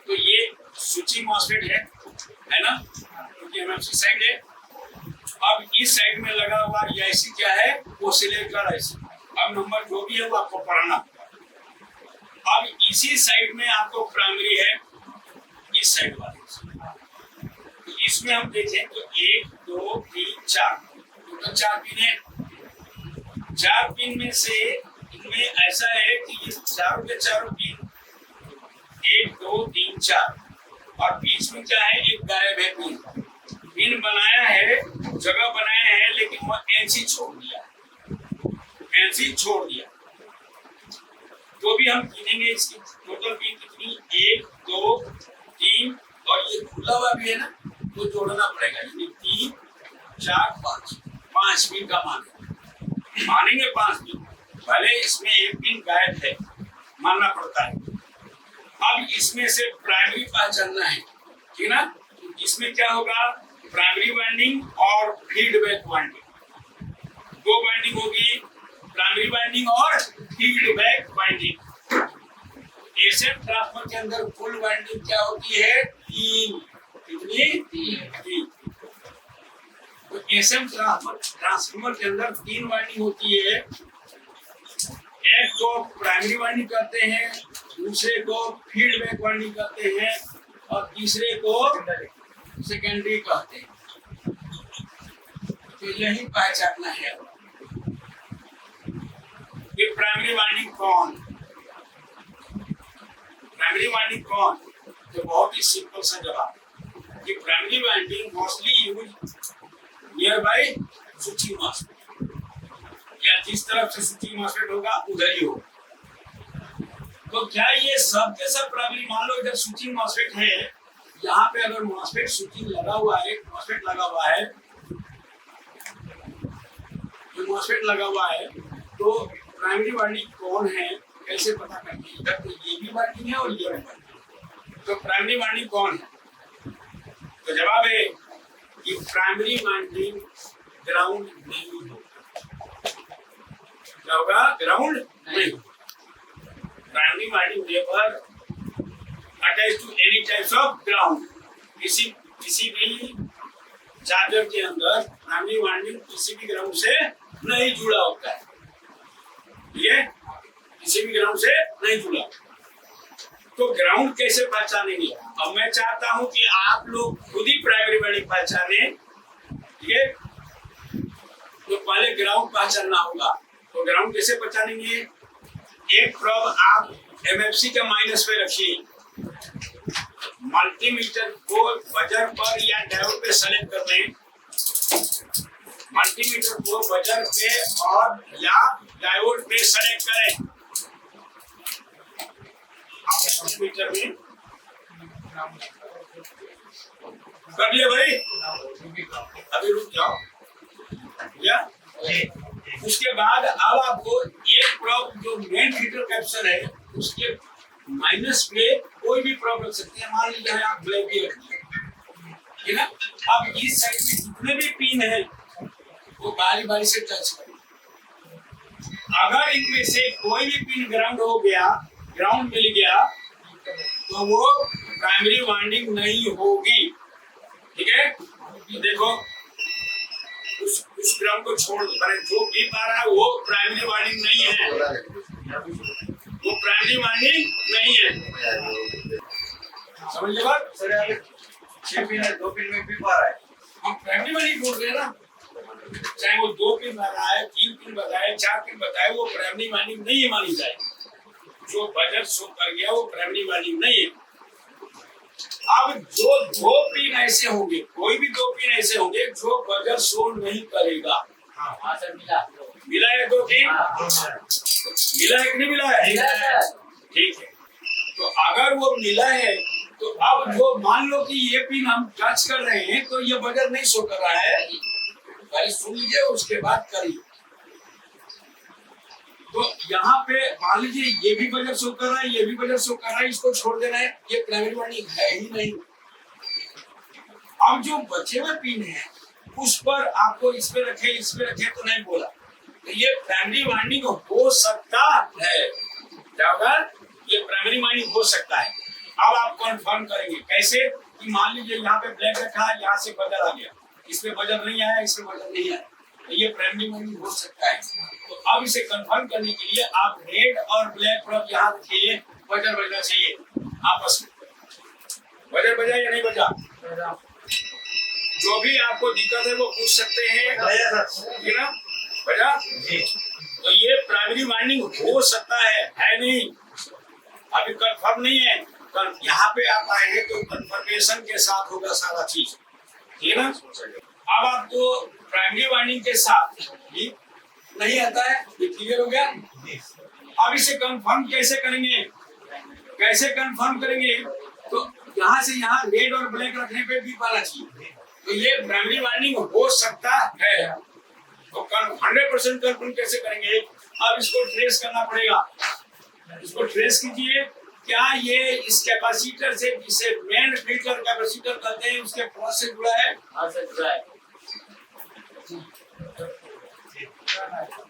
तो ये स्विचिंग मॉसफेट है ना, क्योंकि एमएफसी साइड है। अब इस साइड में लगा हुआ ये आईसी क्या है, ऑसिलेटर आईसी। अब नंबर जो भी है वो आपको पढ़ना। अब इसी साइड में आपको प्राइमरी है, इस साइड वाले, तो इसमें हम देखें तो 1 2 3 4 टोटल 4 पिन है। 4 पिन में से इनमें ऐसा है कि ये चारों के चारों पिन 1 2 3 4, और बीच में क्या है, एक गायब है पिन बनाया है, जगह बनाया है, लेकिन वो एनसी छोड़ दिया, एनसी छोड़ दिया। तो भी हम गिनेंगे इसकी टोटल पिन कितनी, 1 2 3, और ये खुला हुआ भी है ना, तो जोड़ना पड़ेगा, यानी 3 4 5 पिन का मानेंगे 5 पिन, भले इसमें एक पिन गायब है, मानना पड़ता है। अब इसमें से प्राइमरी पहचानना है, ठीक ना। इसमें क्या होगा, प्राइमरी वाइंडिंग और फीडबैक वाइंडिंग। दो वाइंडिंग होगी, प्राइमरी वाइंडिंग और फीडबैक वाइंडिंग। एसएम ट्रांसफार्मर के अंदर कुल वाइंडिंग क्या होती है? 3। कितनी? 3। तो एसएम ट्रांसफार्मर के अंदर 3 वाइंडिंग होती है। एक को प्राइमरी वाइंडिंग कहते हैं, दूसरे को फीडबैक वाइंडिंग कहते हैं और तीसरे को सेकेंडरी कहते हैं। तो यही पहचानना है कि प्राइमरी वाइंडिंग कौन, प्राइमरी वाइंडिंग कौन। तो बहुत ही सिंपल सा जवाब कि primary winding mostly use near by switching MOSFET, या जिस तरफ से स्विचिंग मॉस्फेट होगा उधर ही होगा। तो क्या ये सब के सब प्राइमरी, मान लो इधर स्विचिंग मॉस्फेट है, यहाँ पे अगर मॉस्फेट स्विचिंग लगा हुआ है, मॉस्फेट लगा हुआ है, जो मॉस्फेट लगा हुआ है, तो प्राइमरी वाइंडिंग कौन है कैसे पता करेंगे? इधर तो ये भी वाइंडिंग है और ये भी वाइंडिंग, तो प्राइमरी वाइंडिंग कौन है? तो जवाब है कि प्राइमरी वाइंडिंग ग्राउंड नहीं होगा। क्या होगा? ग्राउंड नहीं। Primary winding never attach to any types of ground. किसी भी चार्जर के अंदर प्राइमरी वाइंडिंग किसी भी ग्राउंड से नहीं जुड़ा होता है, ठीक है? किसी भी ग्राउंड से नहीं जुड़ा। तो ग्राउंड कैसे पहचानेंगे? अब मैं चाहता हूं कि आप लोग खुद ही प्राइमरी वाइंडिंग पहचाने, ठीक है? तो पहले ग्राउंड पहचानना होगा। तो ग्राउंड कैसे पहचानेंगे? एक प्रोब आप एमएफसी के माइनस पे रखिए, मल्टीमीटर को बजर पर या डायोड पे सेलेक्ट कर लें, मल्टीमीटर को बजर पे और या डायोड पे सेलेक्ट करें। मल्टीमीटर में कर लिया भाई, अभी रुक जाओ या उसके बाद अब आपको एक प्रोब जो मेन हीटर कैप्चर है उसके माइनस पे कोई भी प्रोब रख सकते हैं। मान लीजिए आप ब्लैक भी रखिए, ठीक है? अब इस साइड में जितने भी पिन है वो बारी बारी से टच करें। अगर इनमें से कोई भी पिन ग्राउंड हो गया, ग्राउंड मिल गया, तो वो प्राइमरी वाइंडिंग नहीं होगी, ठीक है? तो देखो उस ग्राउंड को छोड़ दो, जो भी आ रहा है वो प्राइमरी वाइंडिंग नहीं है, वो प्राइमरी वाइंडिंग नहीं है। समझ लो बात? सर यहाँ पे 6 पिन है, 2 पिन में भी पा रहा है, हम प्राइमरी वाइंडिंग बोल रहे हैं ना, चाहे वो 2 पिन बताए, 3 पिन बताए, 4 पिन बताए, वो प्राइमरी वाइंडिंग नहीं मानी जाए। जो बजर शो कर गया वो प्राइमरी वाइंडिंग नहीं है। अब जो 2 पिन ऐसे होंगे, कोई भी 2 पिन ऐसे होंगे जो बजर शो नहीं करेगा। हाँ सर, मिला मिला है 2 पिन? मिला है कि नहीं मिला है? ठीक है। तो अगर वो मिला है तो अब जो मान लो कि ये पिन हम टच कर रहे हैं तो ये बजर नहीं शो कर रहा है, पहले सुन लीजिए उसके बाद करिए। तो यहाँ पे मान लीजिए ये भी बजर शो कर रहा है, ये भी बजर शो कर रहा है, इसको छोड़ देना है, ये प्राइमरी वाइंडिंग है ही नहीं। अब जो बचे हुए पिन है उस पर आपको इस पे रखे तो नहीं बोला, तो ये प्राइमरी वाइंडिंग हो सकता है। क्या होगा? ये प्राइमरी वाइंडिंग हो सकता है। अब आप कंफर्म करेंगे कैसे? कि मान लीजिए यहाँ पे ब्लैक रखा है, यहाँ से बजर आ गया, इसमें बजर नहीं आया, इसमें बजर नहीं आया, तो ये प्राइमरी वाइंडिंग हो सकता है। तो अब इसे कंफर्म करने के लिए आप रेड और ब्लैक प्रोब यहाँ रखिए, बजर बजना चाहिए आपस में। बजर बजा या नहीं बजा? जो भी आपको दिक्कत है वो पूछ सकते हैं, ठीक है ना? बजा? तो ये प्राइमरी वाइंडिंग हो सकता है नहीं, अभी कंफर्म नहीं है। यहाँ पे आप आएंगे तो कंफर्मेशन के साथ होगा सारा चीज, ठीक है ना? अब आपको प्राइमरी वाइंडिंग के साथ भी नहीं आता है, ये क्लियर हो गया? अब इसे कंफर्म कैसे करेंगे? तो यहाँ से यहाँ रेड और ब्लैक रखने पे भी पाना चाहिए, तो ये प्राइमरी वाइंडिंग हो सकता है। तो 100% कंफर्म कैसे करेंगे? अब इसको ट्रेस करना पड़ेगा। इसको ट्रेस कीजिए, क्या ये इस कैपेसिटर से, जिसे मेन फिल्टर कैपेसिटर कहते हैं, उसके क्रॉस से जुड़ा है? हाँ सर, जुड़ा है।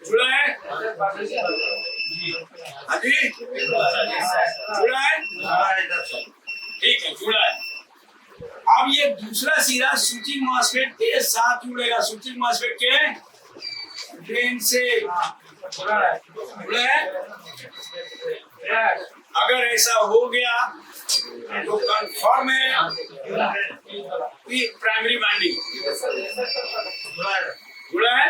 जुड़ा है? हाँ जी, जुड़ा है? ठीक है, जुड़ा है। अब ये दूसरा सिरा स्विचिंग मॉस्फेट के साथ जुड़ेगा, स्विचिंग मॉस्फेट के ड्रेन से जुड़ा है। अगर ऐसा हो गया तो कंफर्म है कि प्राइमरी वाइंडिंग जुड़ा है।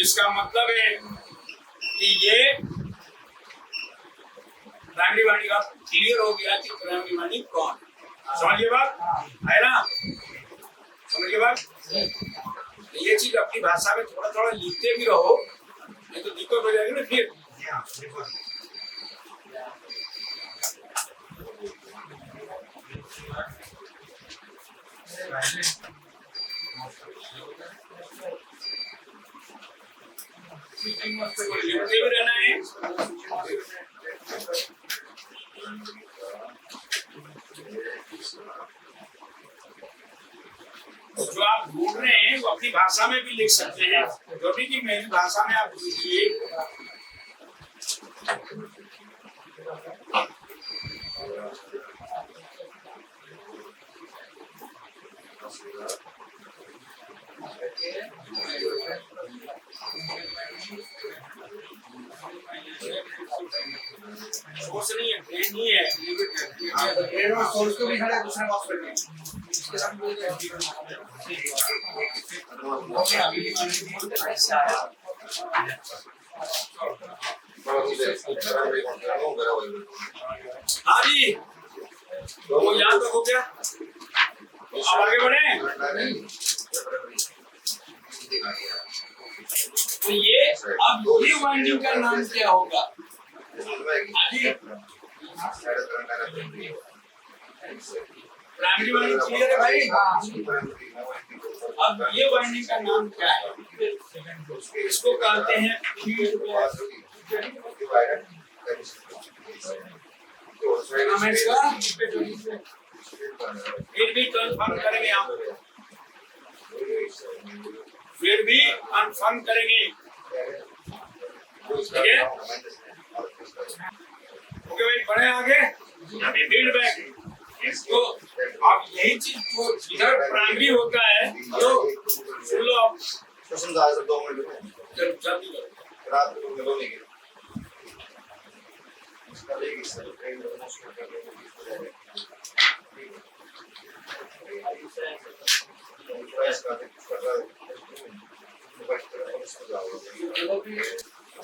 इसका मतलब है कि ये प्राइमरी वाइंडिंग अब क्लियर हो गया कि प्राइमरी वाइंडिंग कौन। समझिए बात है ना? समझिए बात? ये चीज अपनी भाषा में थोड़ा थोड़ा लिखते भी रहो, नहीं तो दिक्कत हो जाएगी ना फिर। लिखते भी रहना है। जो आप ढूंढ रहे हैं वो अपनी भाषा में भी लिख सकते हैं, जो भी कि मेरी भाषा में आप लिखिए। सोर्स नहीं है, ड्रेन ही है। ड्रेन और सोर्स को भी खड़ा दूसरे मॉस्फेट में। हाँ जी, तो वो याद रखो क्या? तो अब आगे बढ़े। तो ये अब ये वाइंडिंग का नाम क्या होगा? प्राइमरी वाइंडिंग क्लियर है भाई? अब ये वाइंडिंग का नाम क्या है? इसको कहते हैं फीडबैक। फिर भी कंफर्म करेंगे आप, फिर भी कंफर्म करेंगे, ठीक है? ओके भाई, बढ़े आगे। फीडबैक इसको अब यही चीज जो इधर प्राइमरी होता है, तो सुन लो आप, समझा 2 मिनट में जल्दी करो। रात को मिलो नहीं गए इसका लेगी सर ट्रेन में मुश्किल कर रहे हैं प्रयास करते कर रहा है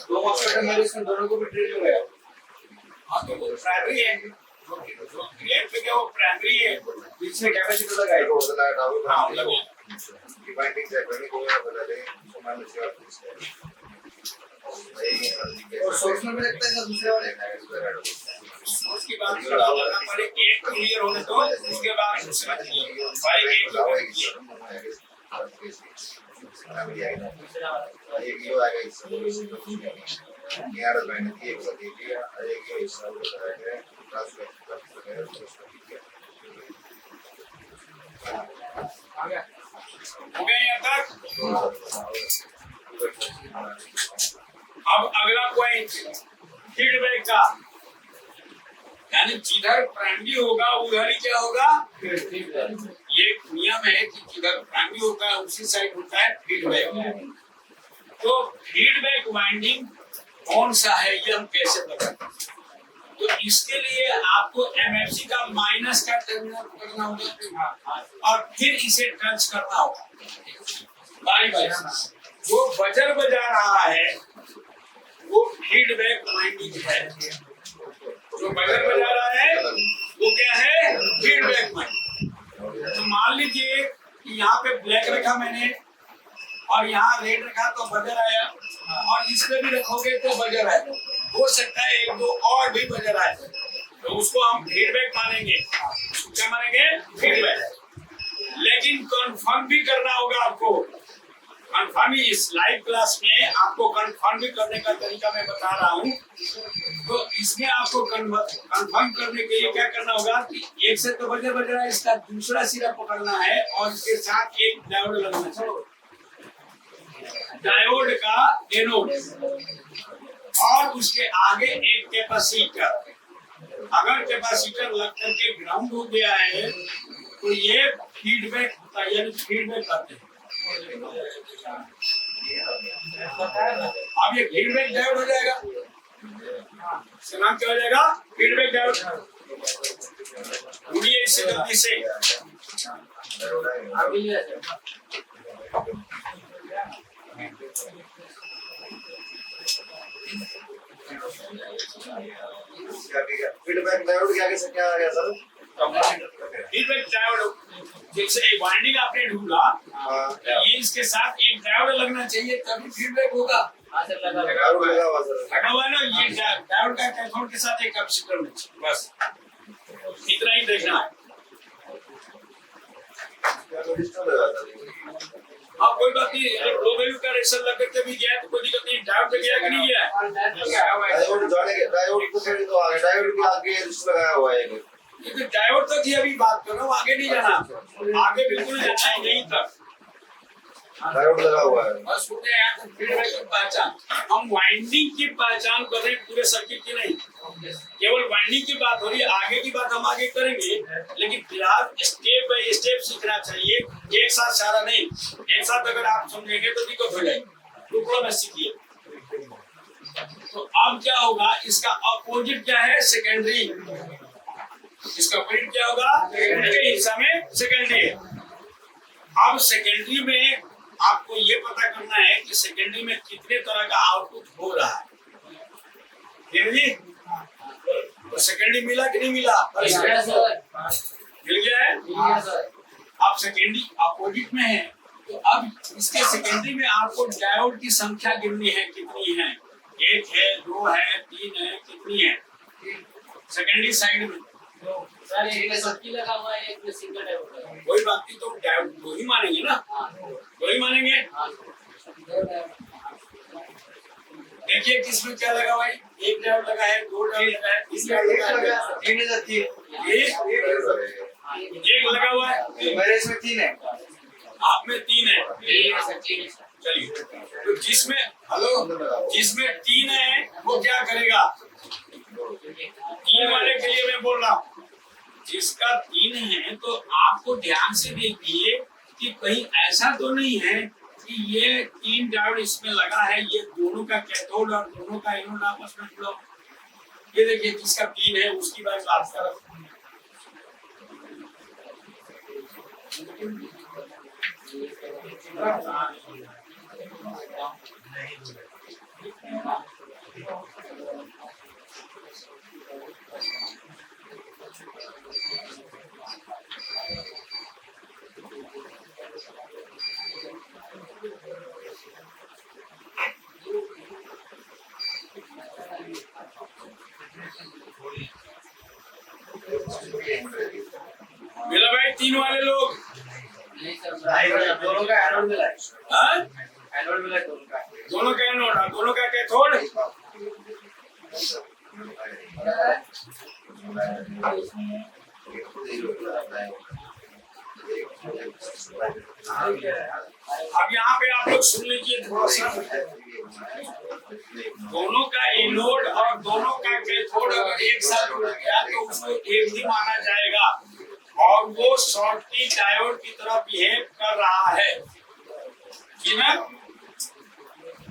दो हॉस्पिटल में इसमें दोनों को भी ट्रेन हो गया। हाँ तो वो प्राइमरी है, जो ग्रेड पे क्या वो प्राइमरी है, बीच में कैपेसिटर लगा है रोड लगा डाउन हाँ लगे की बाइंडिंग चेक करने को बता दें तो मान लीजिए आप और सोर्स में लगता है दूसरे वाले सोर्स की बात करो, पहले एक क्लियर होने दो, उसके बाद दूसरा भाई एक ये आएगा इससे यार मैंने ये बता दिया एक ये हिस्सा बताया है हो गया यहाँ तक। अब अगला पॉइंट फीडबैक का, यानी जिधर प्राइमरी होगा उधर ही क्या होगा? ये एक नियम है कि जिधर प्राइमरी होता है उसी साइड होता है फीडबैक। तो फीडबैक वाइंडिंग कौन सा है ये हम कैसे बताएं? तो इसके लिए आपको एमएफसी का माइनस का टर्मिनल करना होगा और फिर इसे टच करना होगा बारी बारी। जो बजर बजा रहा है वो फीडबैक वाइंडिंग है, जो बजर बजा रहा है वो क्या है? Feedback winding. तो मान लीजिए कि यहाँ पे ब्लैक रखा मैंने और यहाँ रेड रखा तो बजर आया, और इस पे भी रखोगे तो बजर आएगा। हो सकता है एक दो और भी बजर आए, तो उसको हम फीडबैक मानेंगे। क्या मानेंगे? फीडबैक। लेकिन कंफर्म भी करना होगा आपको कंफर्म इस लाइव क्लास में आपको कंफर्म करने का तरीका मैं बता रहा हूँ। तो इसमें आपको कंफर्म करने के लिए क्या करना होगा कि एक से तो बज रहा है, इसका दूसरा सिरा पकड़ना है और इसके साथ एक डायोड लगना चाहिए, डायोड का एनोड, और उसके आगे एक कैपेसिटर। अगर कैपेसिटर लग करके ग्राउंड हो गया है तो ये फीडबैक होता है, यानी फीडबैक करते हैं। अब ये फीडबैक डायोड हो जाएगा, इसका नाम क्या हो जाएगा? Feedback diode. जुड़िए इससे जल्दी से। फीडबैक डायोड के आगे से क्या आ गया सर? फीडबैक डायोड जैसे वाइंडिंग आपने ढूंढा, ये इसके साथ एक डायोड लगना चाहिए तभी फीडबैक होगा। डायोड लगा हुआ सर। लगा हुआ है ना, ये डायोड का कैथोड के साथ एक कैपेसिटर में, बस इतना ही देखना है। रजिस्टर लगा सर। अब कोई बात नहीं, लो वैल्यू का रेशर लग करके भी गया तो कोई दिक्कत नहीं। डायोड पे गया कि नहीं गया? डायोड जाने के डायोड को फिर तो आगे डायोड के आगे रजिस्टर लगाया हुआ है। लेकिन डायोड तक ही अभी बात कर रहा हूँ, आगे नहीं जाना, आगे बिल्कुल जाना है यहीं तक। डायोड लगा हुआ है। बस हो गया यहाँ तक फीडबैक की पहचान। हम वाइंडिंग की पहचान कर रहे हैं, पूरे सर्किट की नहीं। केवल वाइंडिंग की बात हो रही है, आगे की बात हम आगे करेंगे, लेकिन फिलहाल स्टेप बाय स्टेप सीखना चाहिए, एक साथ सारा नहीं। एक साथ अगर आप समझेंगे तो दिक्कत हो जाएगी, टुकड़ों में सीखिए। तो अब क्या होगा, इसका अपोजिट क्या है? सेकेंडरी। इसका अपोजिट क्या होगा? सेकेंडरी हिस्सा में सेकेंडरी है। अब सेकेंडरी में आपको ये पता करना है कि सेकेंडरी में कितने तरह का आउटपुट हो रहा है। तो सेकेंडरी मिला कि नहीं मिला? मिल गया है। अब सेकेंडरी अपोजिट में है, तो अब इसके सेकेंडरी में आपको डायोड की संख्या गिननी है, कितनी है? 1 है, 2 है, 3 है, कितनी है सेकेंडरी साइड में? सर एक सबकी लगा हुआ है, एक में सिंगल डायोड है। कोई बात नहीं, तो डायोड दो ही मानेंगे ना, दो ही मानेंगे। देखिए किसमें क्या लगा हुआ है? एक डायोड लगा है, 2 डायोड लगा है, 3 डायोड लगा है, 3 है सर। 1 लगा हुआ है। मेरे इसमें 3 है। आप में 3 है। चलिए, तो जिसमें जिसमें 3 है वो क्या करेगा? 3 वाले के लिए मैं बोल रहा हूँ, जिसका 3 है तो आपको ध्यान से देखिए कि कहीं ऐसा तो नहीं है कि ये 3 डायोड इसमें लगा है, ये दोनों का कैथोड और दोनों का एनोड आपस में जुड़ा। ये देखिए जिसका 3 है उसकी बात कर रहा हूं। मिला भाई 3 वाले लोग? दोनों का एनोड मिला है। हाँ? एनोड मिला है दोनों का। दोनों का एनोड और दोनों का कैथोड। अब यहाँ पे आप लोग सुन लीजिए थोड़ा सा, दोनों का एनोड और दोनों का कैथोड अगर एक साथ जुड़ गया तो उसको एक ही माना जाएगा और वो शॉर्टकी डायोड की तरह बिहेव कर रहा है कि ना।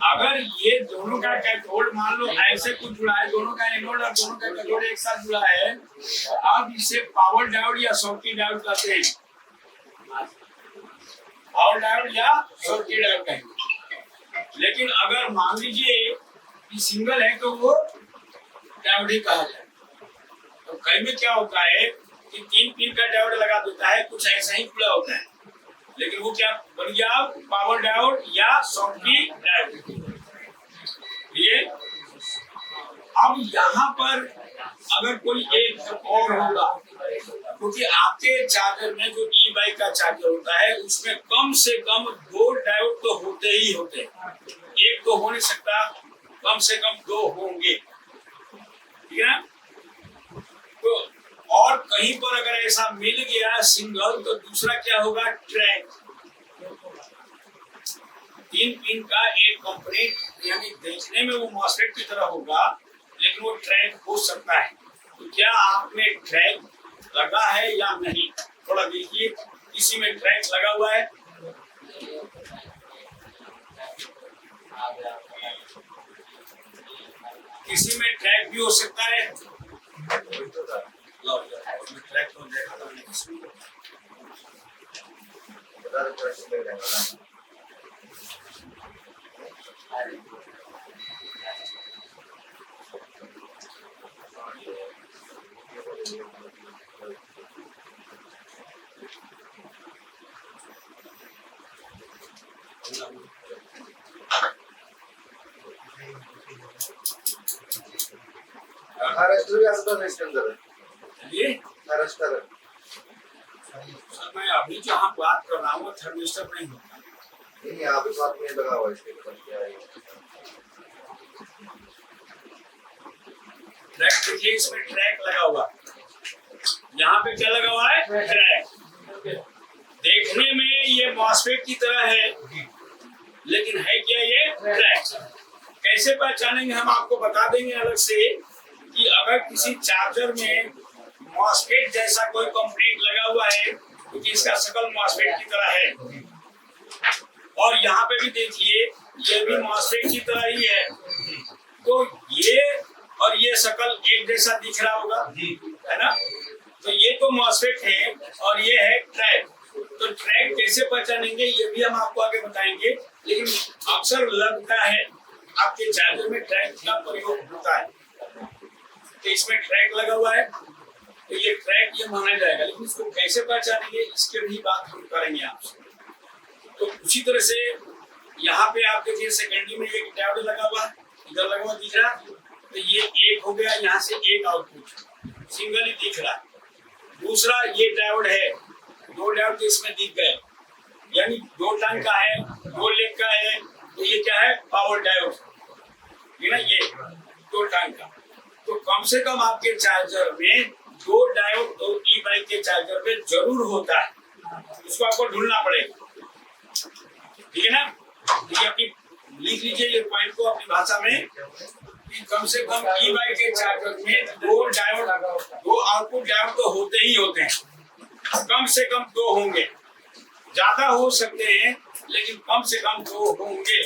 अगर ये दोनों का कैथोड मान लो ऐसे कुछ जुड़ा है, दोनों का एनोड और दोनों का कैथोड एक साथ जुड़ा है, तो अब इसे पावर डायोड या शॉर्टकी डायोड कहते हैं। पावर डायोड या शॉर्टकी डायोड कहेंगे। लेकिन अगर मान लीजिए कि सिंगल है तो वो डायोड ही कहा जाए। तो कई में क्या होता है कि 3 पिन का डायोड लगा देता है, कुछ ऐसा ही खुला होता है, लेकिन वो क्या बन गया? पावर डायोड या शॉर्टकी डायोड। ये अब यहाँ पर अगर कोई एक और होगा क्योंकि आपके चार्जर में जो ई बाइक का चार्जर होता है उसमें कम से कम 2 डायोड तो होते ही होते हैं, एक तो हो नहीं सकता, कम से कम 2 होंगे, ठीक है ना। तो और कहीं पर अगर ऐसा मिल गया सिंगल तो दूसरा क्या होगा, ट्रैक। 3 पिन का एक कंपोनेंट, यानी देखने में वो मॉसफेट की तरह होगा लेकिन वो ट्रैक हो सकता है। तो क्या आप में ट्रैक लगा है या नहीं, थोड़ा देखिए, किसी में ट्रैक लगा हुआ है, किसी में ट्रैक भी हो सकता है। ट्रैक तो देखा था मैंने किसी को। बता दो कैसे लग रहा है। महाराष्ट्र भी असं तर इसके अंदर है, ये महाराष्ट्र सर मैं अभी जहाँ बात कर रहा हूँ थर्मिस्टर नहीं होता, नहीं यहाँ पे साथ में लगा हुआ है इसके ऊपर क्या है। ट्रैक देखिए, इसमें ट्रैक लगा हुआ, यहाँ पे क्या लगा हुआ है, ट्रैक। देखने में ये मॉसफेट की तरह है लेकिन है क्या ये, ट्रैक। कैसे पहचानेंगे, हम आपको बता देंगे अलग से कि अगर किसी चार्जर में मॉसफेट जैसा कोई कंपोनेंट लगा हुआ है क्योंकि इसका शकल मॉसफेट की तरह है, और यहाँ पे भी देखिए ये भी मॉसफेट की तरह ही है, तो ये और ये शकल एक जैसा दिख रहा होगा, है ना। तो ये तो मॉसफेट है और ये है ट्रैक। तो ट्रैक कैसे पहचानेंगे ये भी हम आपको आगे बताएंगे, लेकिन अक्सर लगता है आपके चार्जर में ट्रैक का प्रयोग होता है। तो इसमें ट्रैक लगा हुआ है तो ये ट्रैक ये माना जाएगा, लेकिन इसको कैसे पहचानेंगे इसके भी बात हम करेंगे आपसे। तो उसी तरह से यहाँ पे आप देखिए सेकेंडरी में एक डायोड लगा हुआ, इधर लगा हुआ दिख रहा, तो ये एक हो गया, यहाँ से एक आउटपुट सिंगल ही दिख रहा। दूसरा ये डायोड है, 2 डायोड तो इसमें दिख गए, यानी 2 टर्न का है, 2 लेग का है, तो ये क्या है, पावर डायोड, ये ना, ये 2 टर्न का। तो कम से कम आपके चार्जर में 2 डायोड तो ई बाइक के चार्जर में जरूर होता है, उसको आपको ढूंढना पड़ेगा, ठीक है ना। ये अपनी लिख लीजिए ये पॉइंट को अपनी भाषा में कि कम से कम ई बाइक के चार्जर में 2 डायोड, 2 आउटपुट डायोड तो होते ही होते हैं, कम से कम 2 होंगे, ज्यादा हो सकते हैं लेकिन कम से कम 2 होंगे,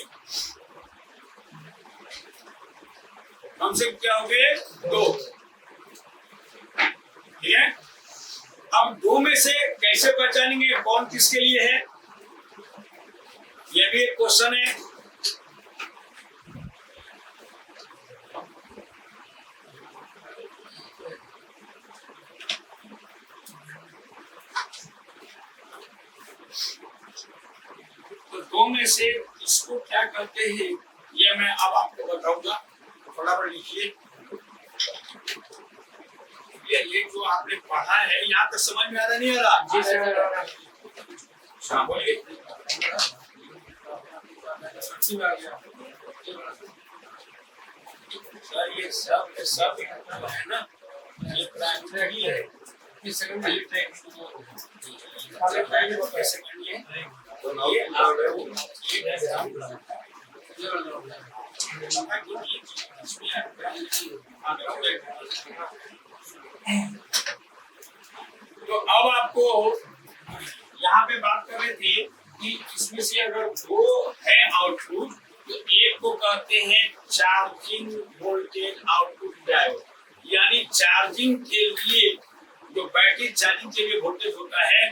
कम से कम क्या होंगे, 2, ठीक है। अब 2 में से कैसे पहचानेंगे कौन किसके लिए है, यह भी एक क्वेश्चन है। तो 2 में से इसको क्या कहते हैं ये मैं अब आपको बताऊंगा, फटाफट लिखिए। ये जो आपने पढ़ा है यहाँ तक समझ में आ रहा नहीं आ रहा? जी सर। अच्छा बोलिए। सर ये सब है ना, ये प्राइमरी है, ये सेकेंडरी है, सेकेंडरी है, तो ये नाउ तो अब आपको यहाँ पे बात कर रहे थे कि इसमें से अगर 2 है आउटपुट तो एक को कहते हैं चार्जिंग वोल्टेज आउटपुट डायोड, यानी चार्जिंग के लिए जो बैटरी चार्जिंग के लिए वोल्टेज होता है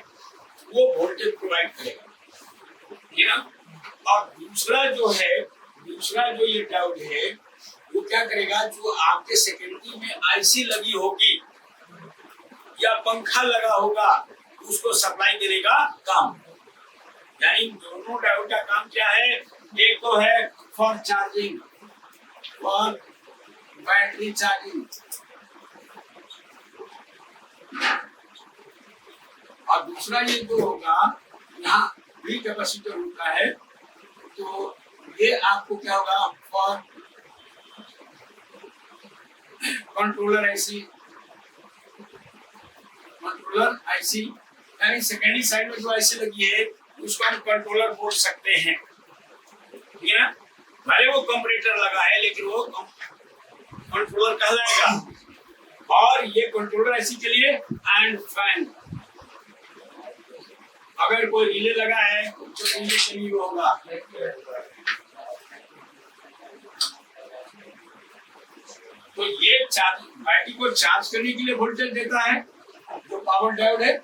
वो वोल्टेज प्रोवाइड करेगा, ठीक है ना। और दूसरा जो ये डायोड है वो क्या करेगा, जो आपके सेकेंडरी में आईसी लगी होगी या पंखा लगा होगा उसको सप्लाई देने का काम। यानी दोनों डायोड का काम क्या है, एक तो है फॉर चार्जिंग और बैटरी चार्जिंग, और दूसरा ये जो होगा यहाँ भी कैपेसिटर होता है, तो ये आपको क्या होगा फॉर कंट्रोलर आईसी यानी सेकेंडरी साइड में जो आईसी लगी है उसको हम कंट्रोलर बोल सकते हैं, ठीक है ना। भले वो कंपैरेटर लगा है लेकिन वो कंट्रोलर कहलाएगा। और ये कंट्रोलर आईसी के लिए एंड फैन, अगर कोई रिले लगा है तो रिले के लिए होगा। तो ये बैटरी को चार्ज करने के लिए वोल्टेज देता है जो पावर डायोड है,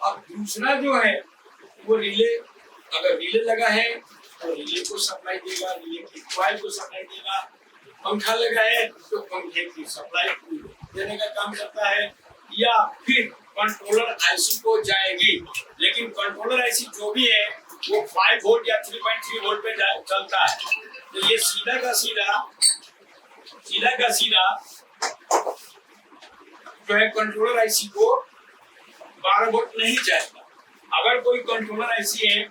और दूसरा जो है वो रिले, अगर रिले लगा है तो रिले को सप्लाई देगा, रिले की कॉइल को सप्लाई देगा। पंखा लगा है तो पंखे की सप्लाई देने का काम करता है, या फिर कंट्रोलर आईसी को जाएगी। लेकिन कंट्रोलर आईसी जो भी है वो 5 वोल्ट या 3.3 वोल्ट पे चलता है। तो ये सीधा का सीधा जो है कंट्रोलर आईसी को 12 वोल्ट नहीं जाएगा। अगर कोई कंट्रोलर आईसी है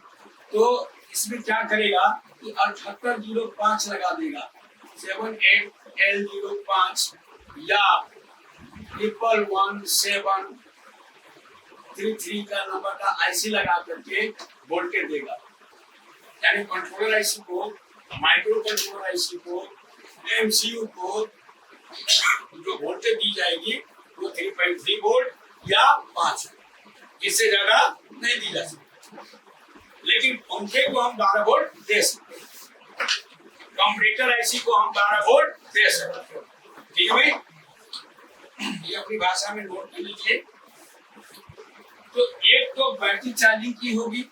तो इसमें क्या करेगा कि 7805 लगा देगा, 78L05 या 111733 का नंबर का आईसी लगा करके वोल्टेज देगा। यानी कंट्रोलर आईसी को, माइक्रो कंट्रोलर आईसी को, एमसीयू को जो वोल्टेज दी जाएगी वो 3.3 वोल्ट या 5, इससे ज्यादा नहीं दी जा सकती। लेकिन पंखे को हम 12 वोल्ट दे सकते हैं, कंपैरेटर आईसी को हम 12 वोल्ट दे सकते हैं, ठीक है भाई। ये अपनी भाषा में नोट कर लीजिए। तो एक तो बैटरी चार्जिंग की होगी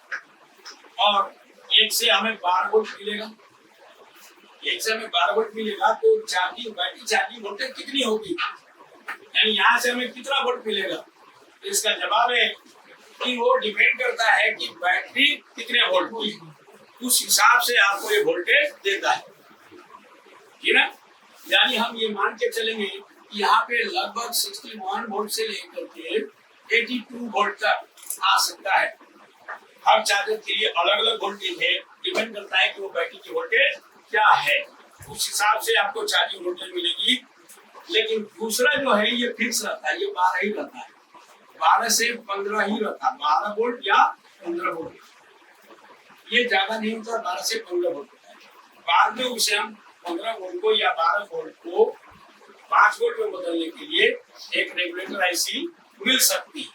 और एक से हमें 12 वोल्ट मिलेगा, तो चार्जिंग बैटरी चार्जिंग वोल्टेज कितनी होगी, यानी यहाँ से हमें कितना वोल्ट मिलेगा। तो इसका जवाब है कि वो डिपेंड करता है कि बैटरी कितने वोल्ट की, उस हिसाब से आपको ये वोल्टेज देता है, ठीक है। यानी हम ये मान के चलेंगे कि यहाँ पे लगभग 61 वोल्ट से लेकर के 82 वोल्ट तक आ सकता है। हर चार्जर के लिए अलग अलग वोल्टेज है, डिपेंड करता है कि वो बैटरी की वोल्टेज क्या है, उस हिसाब से आपको चार्जिंग वोल्टेज मिलेगी। लेकिन दूसरा जो है ये फिक्स रहता है, ये 12 ही रहता है, 12 से 15 ही रहता है, 12 वोल्ट या 15 वोल्ट, ये ज्यादा नहीं होता, 12 से 15 वोल्ट होता है। बाद में उसे हम 15 वोल्ट को या 12 वोल्ट को 5 वोल्ट में बदलने के लिए एक रेगुलेटर आईसी मिल सकती है,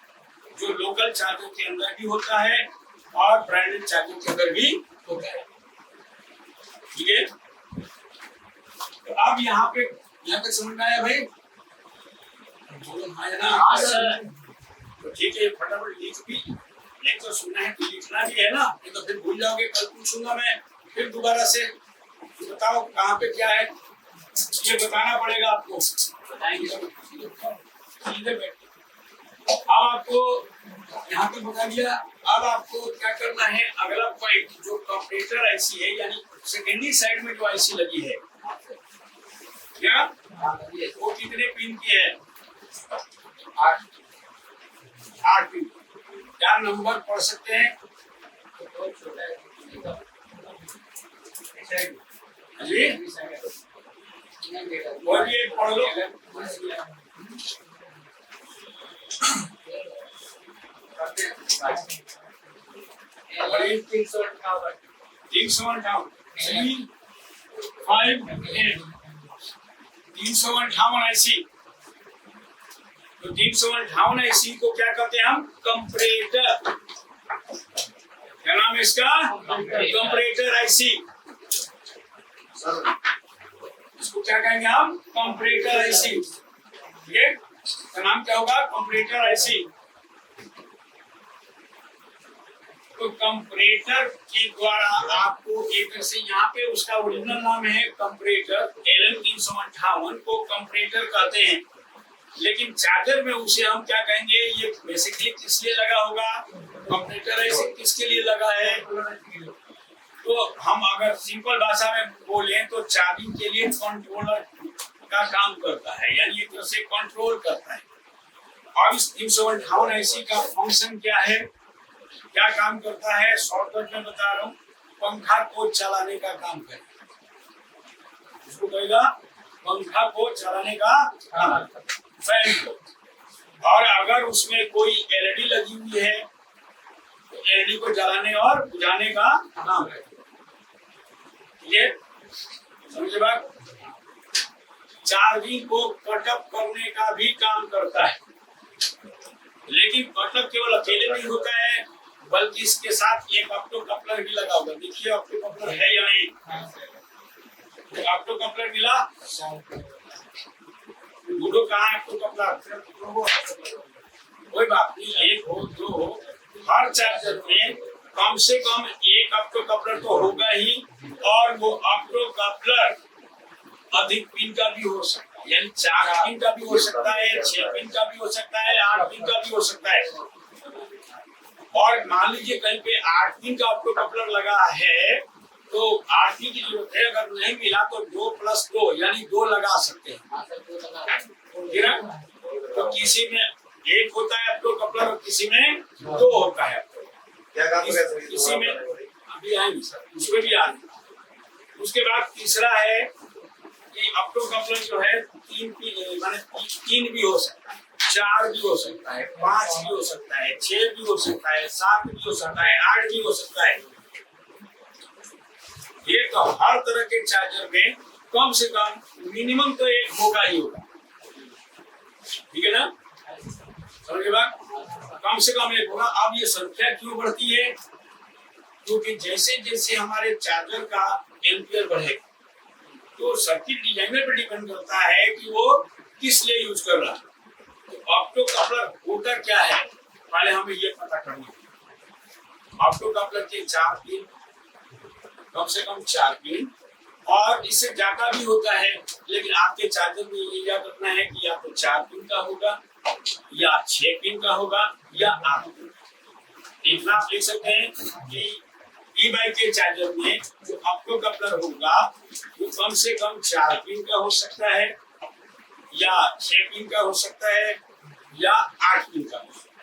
जो लोकल चार्जर के अंदर भी होता है और ब्रांडेड चार्जर के अंदर भी होता है, ठीक है। तो अब यहाँ तक समझ में आया भाई? हाँ सर। तो ठीक है, फटाफट लिख तो सुनना है तो लिखना भी है ना, नहीं तो फिर भूल जाओगे। कल पूछूंगा मैं फिर दोबारा से, बताओ कहाँ पे क्या है, ये बताना पड़ेगा आपको। सीधे बैठे। अब आपको यहाँ पे बता दिया। अब आपको क्या करना है, अगला पॉइंट जो कंपैरेटर आईसी है, यानी सेकेंडरी साइड में जो आईसी लगी है, क्या वो कितने पिन की है? 8 पिन। क्या नंबर पढ़ सकते हैं? जी बोलिए, पढ़ लो। 358 आईसी। तो 358 आईसी को क्या कहते हैं हम? कंपैरेटर। क्या नाम है इसका? Comparator IC. इसको क्या कहेंगे हम? Comparator IC. ये का नाम क्या होगा? Comparator IC. तो कंपैरेटर के द्वारा आपको एक तरह से यहाँ पे उसका ओरिजिनल नाम है कंपैरेटर, LM358 को कंपैरेटर कहते हैं। लेकिन चार्जर में उसे हम क्या कहेंगे? ये बेसिकली किस लिए लगा होगा? कंपैरेटर ऐसे किसके लिए लगा है? तो हम अगर सिंपल भाषा में बोले तो चार्जिंग के लिए कंट्रोलर का काम करता है, यानी एक तरह से कंट्रोल करता है। अब इस 358 ऐसी का फंक्शन क्या है, क्या काम करता है, शॉर्टकट में बता रहा हूँ। पंखा को चलाने का काम करे, इसको कहेगा पंखा को चलाने का काम, फैन को। और अगर उसमें कोई एलईडी लगी हुई है तो एलईडी को जलाने और बुझाने का काम है। ये समझे बात। चार्जिंग को कटअप करने का भी काम करता है, लेकिन कटअप केवल अकेले नहीं होता है, बल्कि इसके साथ एक ऑप्टो कपलर भी लगा होगा। देखिए ऑप्टो कपलर है या नहीं, ऑप्टो कपलर मिला। गुडो कहाँ है ऑप्टो कपलर? कोई बात नहीं, एक हो दो हो, हर चार्जर में कम से कम एक ऑप्टो कपलर तो होगा ही। और वो ऑप्टो कपलर अधिक पिन का भी हो सकता है, यानी 4 पिन का भी हो सकता है, 6 पिन का भी हो सकता है, 8 पिन का भी हो सकता है। और मान लीजिए कहीं पे 8 पिन का ऑप्टो कपलर लगा है तो 8 पिन की जरूरत है, अगर नहीं मिला तो 2 + 2 यानी 2 लगा सकते हैं। तो किसी में एक होता है ऑप्टो कपलर और किसी में 2 होता है। क्या काम कर रहे हैं? किसी में अभी आएंगे सर, उसमें भी आएंगे। उसके बाद तीसरा है कि ऑप्टो कपलर जो है 3 माने 3 भी हो सकता है, 4 भी हो सकता है, 5 भी हो सकता है, 6 भी हो सकता है, 7 भी हो सकता है, 8 भी हो सकता है। ये तो हर तरह के चार्जर में कम से कम मिनिमम तो एक होगा ही होगा, ठीक है ना, समझे बात। कम से कम एक होगा। अब ये संख्या क्यों बढ़ती है? क्योंकि जैसे जैसे हमारे चार्जर का एम्पियर बढ़ेगा तो सर्किट डिजाइनर पर डिपेंड करता है कि वो किस लिए यूज कर रहा है। तो ऑप्टो कपलर होता क्या है, पहले हमें ये पता करना है। ऑप्टो कपलर के 4 पिन, कम से कम 4 पिन, और इससे ज्यादा भी होता है, लेकिन आपके चार्जर में ये याद रखना है कि या तो 4 पिन का होगा या 6 पिन का होगा या 8 पिन। इतना आप लिख सकते हैं कि ई बाइक के चार्जर में जो ऑप्टो कपलर होगा वो कम से कम 4 पिन का हो सकता है या 6 पिन का हो सकता है या 8 पिन का हो सकता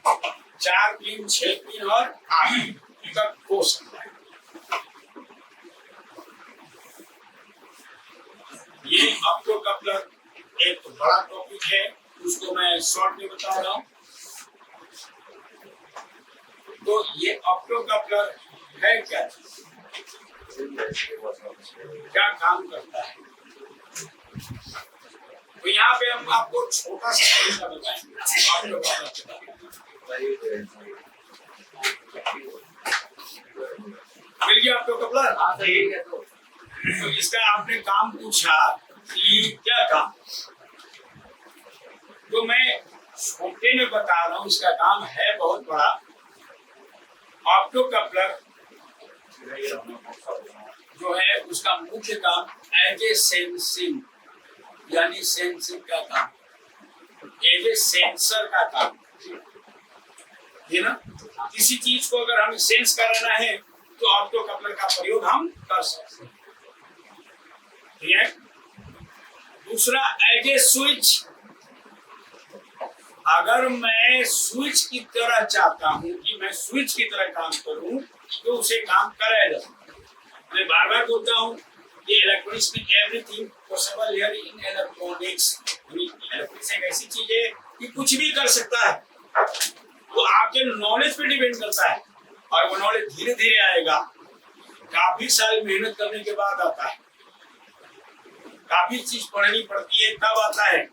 है। 4 पिन, 6 पिन और 8 पिन तक हो सकता है। ये ऑप्टो कपलर एक बड़ा टॉपिक है, उसको मैं शॉर्ट में बता रहा हूँ। तो ये ऑप्टो कपलर है क्या, क्या काम करता है? तो यहाँ पे हम आपको छोटा सा तरीका बताएंगे ऑप्टो कपलर। मिल गया ऑप्टो कपलर? तो इसका आपने काम पूछा कि क्या काम, तो मैं छोटे में बता रहा हूँ, इसका काम है बहुत बड़ा। ऑप्टो कपलर जो है उसका मुख्य काम एज ए सेंसिंग, यानी सेंसिंग का काम, एज ए सेंसर का काम है ना। किसी चीज को अगर हमें सेंस कराना है तो ऑप्टो कपलर का प्रयोग हम कर सकते हैं, ठीक है। दूसरा एज ए स्विच, अगर मैं स्विच की तरह चाहता हूं कि मैं स्विच की तरह काम करूं तो उसे काम कराया जा सकता है। मैं बार बार बोलता हूं कि इलेक्ट्रॉनिक्स में everything possible here in electronics. Electronics एक ऐसी चीज है कि कुछ भी कर सकता है, वो आपके नॉलेज पे डिपेंड करता है और वो नॉलेज धीरे धीरे आएगा, काफी साल मेहनत करने के बाद आता है, काफी चीज पढ़नी पड़ती है तब आता है।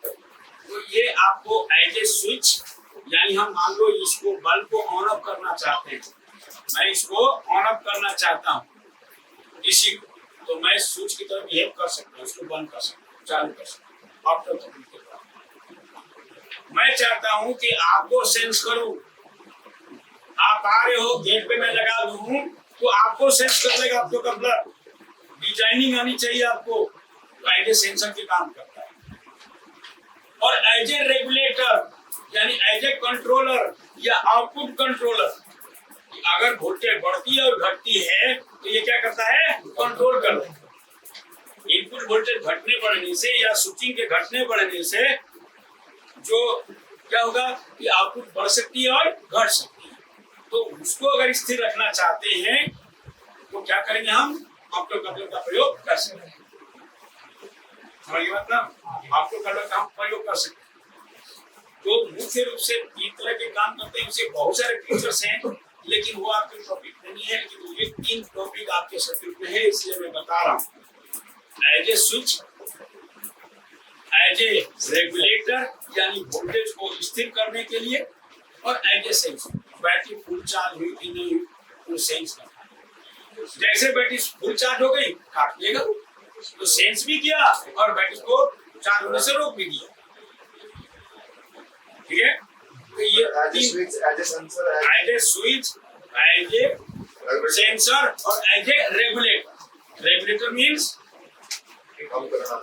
तो ये आपको एज ए स्विच, यानी हम मान लो इसको बल्ब को ऑन ऑफ करना चाहते हैं, मैं इसको ऑन ऑफ करना चाहता हूँ इसी को, तो मैं स्विच की तरह बिहेव कर सकता हूँ, इसको बंद कर सकता हूँ, चालू कर सकता हूँ ऑप्टो कपलर के द्वारा। मैं चाहता हूँ कि आपको सेंस करूँ, आप आ रहे हो गेट पे मैं लगा दूँ तो आपको सेंस कर लेगा ऑप्टो कपलर। डिजाइनिंग आनी चाहिए आपको, तो एज ए सेंसर के काम करता है। और एज ए रेगुलेटर, यानी एज ए कंट्रोलर या आउटपुट कंट्रोलर, अगर वोल्टेज बढ़ती है और घटती है तो ये क्या करता है, कंट्रोल करता है। इनपुट वोल्टेज घटने बढ़ने से या स्विचिंग के घटने बढ़ने से जो क्या होगा कि आउटपुट बढ़ सकती है और घट सकती है। तो उसको अगर स्थिर रखना चाहते हैं तो क्या करेंगे, हम ऑप्टोकपलर का प्रयोग कर सकते हैं। समझिए बात ना, ऑप्टोकपलर का हम प्रयोग कर सकते हैं। तो मुख्य रूप से तीन तरह के काम करते हैं, उसे बहुत सारे फीचर्स हैं, लेकिन वो आपके टॉपिक नहीं है, लेकिन ये तीन टॉपिक आपके सब्जेक्ट में है, इसलिए मैं बता रहा हूँ। As a switch, as a regulator यानी वोल्टेज को स्थिर करने के लिए, और as a sense, battery full charge हुई कि नहीं हुई वो सेंस करना। जैसे बैटरी फुल चार्ज हो गई काट लेगा, तो सेंस भी किया और बैटरी को चार्ज होने से रोक भी दिया। ठीक है, तो ये as a sensor, as a switch, as a sensor और as a regulator. Regulator means कम करना,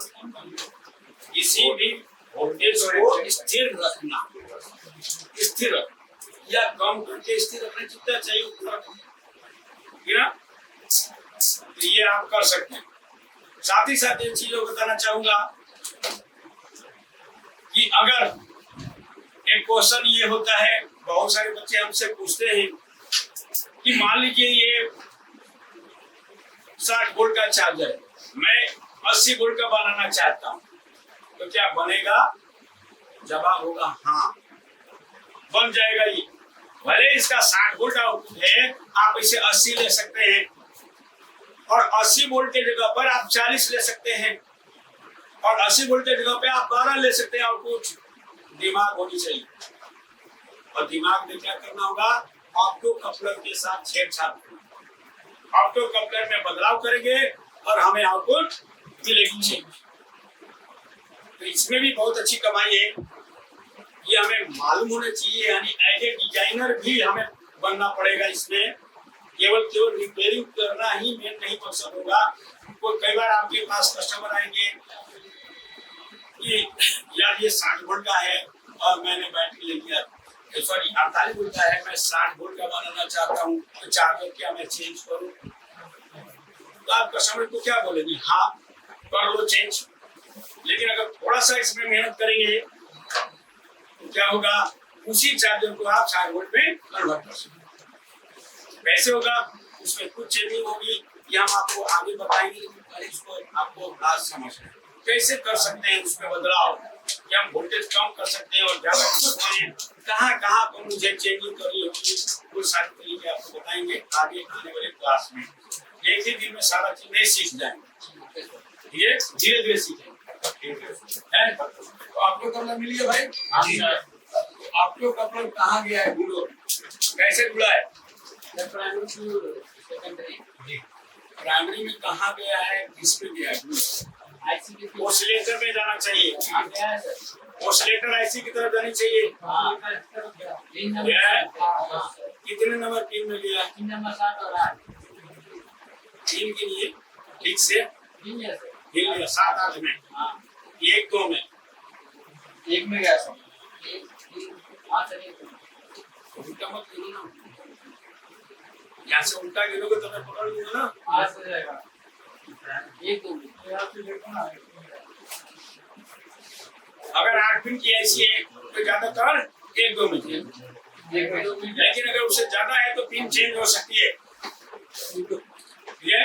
किसी भी वोल्टेज को स्थिर रखना, स्थिर या कम करके स्थिर रखना, जितना चाहिए उतना, ठीक है ना। तो ये आप कर सकते हैं। साथ ही साथ एक चीज और बताना चाहूंगा कि अगर एक क्वेश्चन ये होता है, बहुत सारे बच्चे हमसे पूछते हैं कि मान लीजिए ये 60 वोल्ट का चार्जर है, मैं 80 वोल्ट का बनाना चाहता हूँ, तो क्या बनेगा? जवाब होगा हाँ, बन जाएगा। ये भले इसका 60 वोल्ट आउटपुट है, आप इसे 80 ले सकते हैं, और 80 वोल्ट के जगह पर आप 40 ले सकते हैं, और 80 वोल्ट के जगह पे आप 12 ले सकते हैं। आउटपुट दिमाग होनी चाहिए, और दिमाग में क्या करना होगा? ऑप्टोकपलर के साथ छेड़छाड़, ऑप्टोकपलर में बदलाव करेंगे और हमें आउटपुट मिलेगी चेंज। तो इसमें भी बहुत अच्छी कमाई है, ये हमें मालूम होना चाहिए। यानी एज ए डिजाइनर भी हमें बनना पड़ेगा। इसमें केवल रिपेयरिंग करना ही मेन नहीं मकसद होगा। कोई कई बार आपके पास कस्टमर आएंगे कि यार ये 60 वोल्ट का है और मैंने बैटरी ले लिया, सॉरी 48 वोल्ट का है, मैं 60 वोल्ट का बनाना चाहता हूँ, तो चार्जर क्या मैं चेंज करूँ? तो आप कस्टमर को क्या बोलेंगे? हाँ कर लो चेंज, लेकिन अगर थोड़ा सा इसमें मेहनत करेंगे तो क्या होगा? उसी चार्जर को आप 60 वोल्ट में कन्वर्ट कर सकते। कैसे होगा? उसमें कुछ चेंजिंग होगी, ये हम आपको आगे बताएंगे, इसको आपको आज समझना कैसे कर सकते हैं उसमें बदलाव, क्या हम वोल्टेज कम कर सकते हैं और ज्यादा कर सकते हैं, कहाँ कहाँ पर मुझे चेंजिंग करनी होगी, वो सारी तरीके आपको बताएंगे आगे आने वाले क्लास में। एक ही दिन में सारा चीज नहीं सीख जाएंगे, ठीक है, धीरे धीरे सीखेंगे। तो आपको कपड़ा मिल गया भाई? आपको कपड़ा कहाँ गया है? ढूंढो कैसे जुड़ा है? प्राइमरी में कहाँ गया है, किस पे गया है? ऑसिलेटर में जाना चाहिए, ऑसिलेटर आईसी की तरफ जानी चाहिए। कितने नंबर पिन में गया? 3 के लिए ठीक से हिल गया, 7 8 में, 1 2 में, 1 में गया सब। उल्टा मत गिरो ना, यहाँ से उल्टा गिरोगे तो मैं पकड़ लूंगा ना। आज हो जाएगा 1 2 में। अगर 8 पिन की ऐसी है तो ज्यादातर 1 2 में, लेकिन अगर उससे ज्यादा है तो पिन चेंज हो सकती है। ठीक है,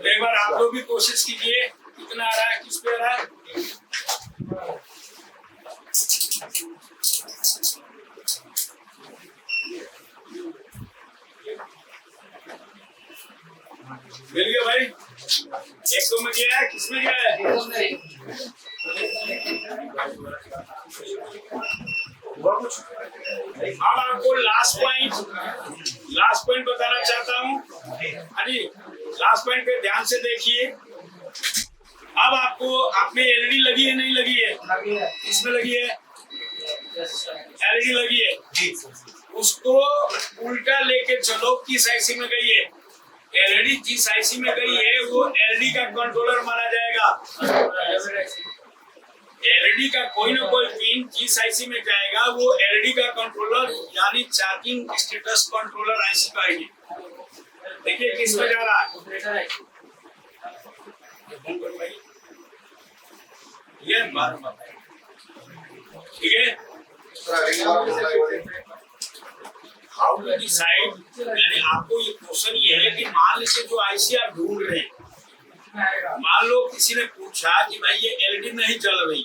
एक बार आप लोग भी कोशिश कीजिए, कितना आ रहा है, किस पे आ रहा है। मिल गया भाई? 1 2 में गया है, किस में गया है? अब आपको लास्ट पॉइंट बताना चाहता हूँ। अरे लास्ट पॉइंट पे ध्यान से देखिए। अब आपको आपने एलईडी लगी है नहीं लगी है? इसमें लगी है, एलईडी लगी है, उसको उल्टा लेके चलो। किस आईसी में गई है? एलईडी जिस आईसी में गई है वो एलईडी का कंट्रोलर माना जाएगा। एलईडी का कोई ना कोई पिन जिस आईसी में जाएगा वो एलईडी का कंट्रोलर यानी चार्जिंग स्टेटस कंट्रोलर आईसी का है। देखिए किस में जा रहा है, ये बार ठीक है। हाउ टू डिसाइड, यानी आपको ये क्वेश्चन ये है कि मान लीजिए जो आईसी आप ढूंढ रहे हैं, मान लो किसी ने पूछा कि भाई ये एलईडी नहीं चल रही,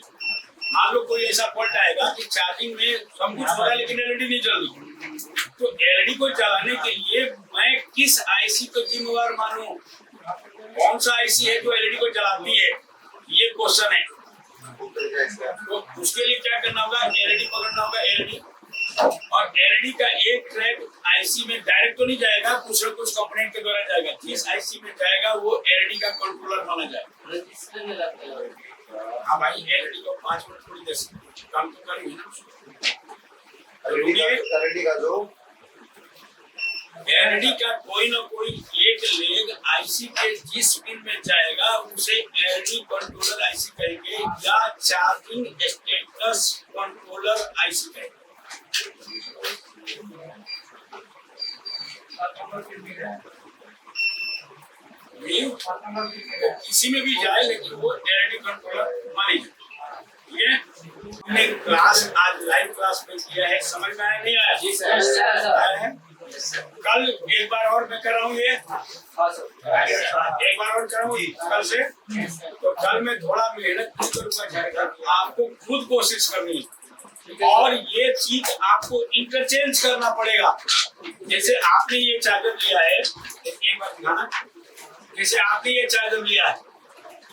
मान लो कोई ऐसा फॉल्ट आएगा कि चार्जिंग में सब कुछ हो रहा है लेकिन एलईडी नहीं चल रही, तो एलईडी को चलाने के लिए मैं किस आईसी को जिम्मेवार मानूं, कौन सा आईसी है जो एलईडी को चलाती है, ये क्वेश्चन है। तो उसके लिए क्या करना होगा, एलईडी पकड़ना होगा, एलईडी, और एलईडी का एक ट्रैक आईसी में डायरेक्ट तो नहीं जाएगा, कुछ न कुछ कंपोनेंट के द्वारा जाएगा, जिस आईसी में जाएगा वो एलईडी का कंट्रोलर माना जाएगा। इसमें नहीं लगता है। हाँ भाई, एलईडी को 5 मिनट थोड़ी देर से काम तो करेंगे ना। एलईडी का जो एलईडी का कोई ना कोई एक लेग आईसी के जिस पिन में जाएगा उसे एलईडी कंट्रोलर आईसी कहेंगे या चार्जिंग स्टेटस कंट्रोलर आईसी कहेंगे। किसी में भी जाए लेकिन वो एलईडी कंट्रोलर मानी जाए। ठीक है, हमने क्लास आज लाइव क्लास में किया है, समझ में आया नहीं आया? जी सर। आया है? कल एक बार और मैं कराऊं, ये एक बार और कराऊं कल से, तो कल मैं थोड़ा मेहनत नहीं करूंगा, आपको खुद कोशिश करनी है और ये चीज आपको इंटरचेंज करना पड़ेगा। जैसे आपने ये चार्जर लिया है, एक बार दिखाना, जैसे आपने ये चार्जर लिया है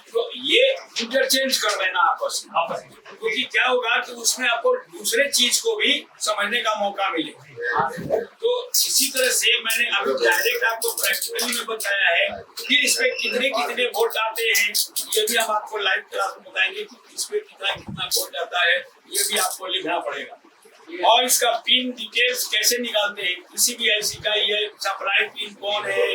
तो ये इंटरचेंज कर लेना आपस में, क्योंकि क्या होगा कि उसमें आपको दूसरे चीज को भी समझने का मौका मिले। तो इसी तरह से मैंने अभी डायरेक्ट आपको प्रैक्टिकली में बताया है कि इस पे कितने कितने वोल्ट आते हैं, ये भी हम आपको लाइव क्लास में बताएंगे कि इस पे कितना कितना वोल्ट आता है, ये भी आपको लिखना पड़ेगा। और इसका पिन डिटेल्स कैसे निकालते हैं, किसी भी आईसी का, ये सप्लाई पिन कौन है,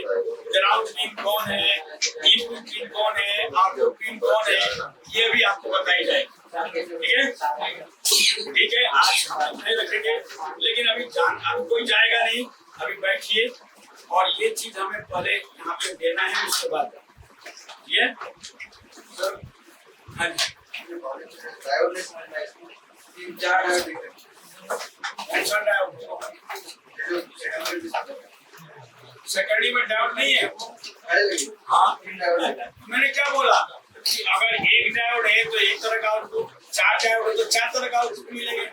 ग्राउंड पिन कौन है, इनपुट पिन कौन है, आउटपुट पिन कौन है, ये भी आपको बताई जाएगी। ठीक है, ठीक है, आज नहीं रखेंगे, लेकिन अभी कोई जाएगा नहीं, अभी बैठिए और ये चीज हमें पहले यहाँ पे देना है, उसके बाद ठीक है। हाँ जी, सेकेंडरी में डायोड नहीं है। हाँ, मैंने क्या बोला कि अगर एक डायोड है तो एक तरह का आउटपुट, 4 डायोड है तो 4 तरह का आउटपुट मिलेंगे,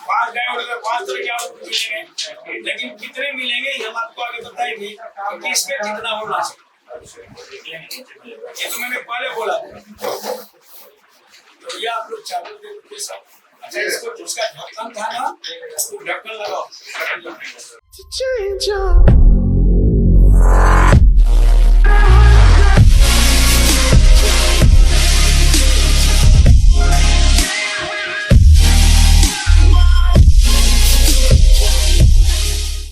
5 डायोड है तो 5 तरह के आउटपुट मिलेंगे, लेकिन कितने मिलेंगे हम आपको आगे बताएंगे कि इस पे कितना होना चाहिए। ये तो मैंने पहले बोला, तो ये आप लोग चालू के साथ। अच्छा, इसको उसका ढक्कन था ना, उसको ढक्कन लगाओ।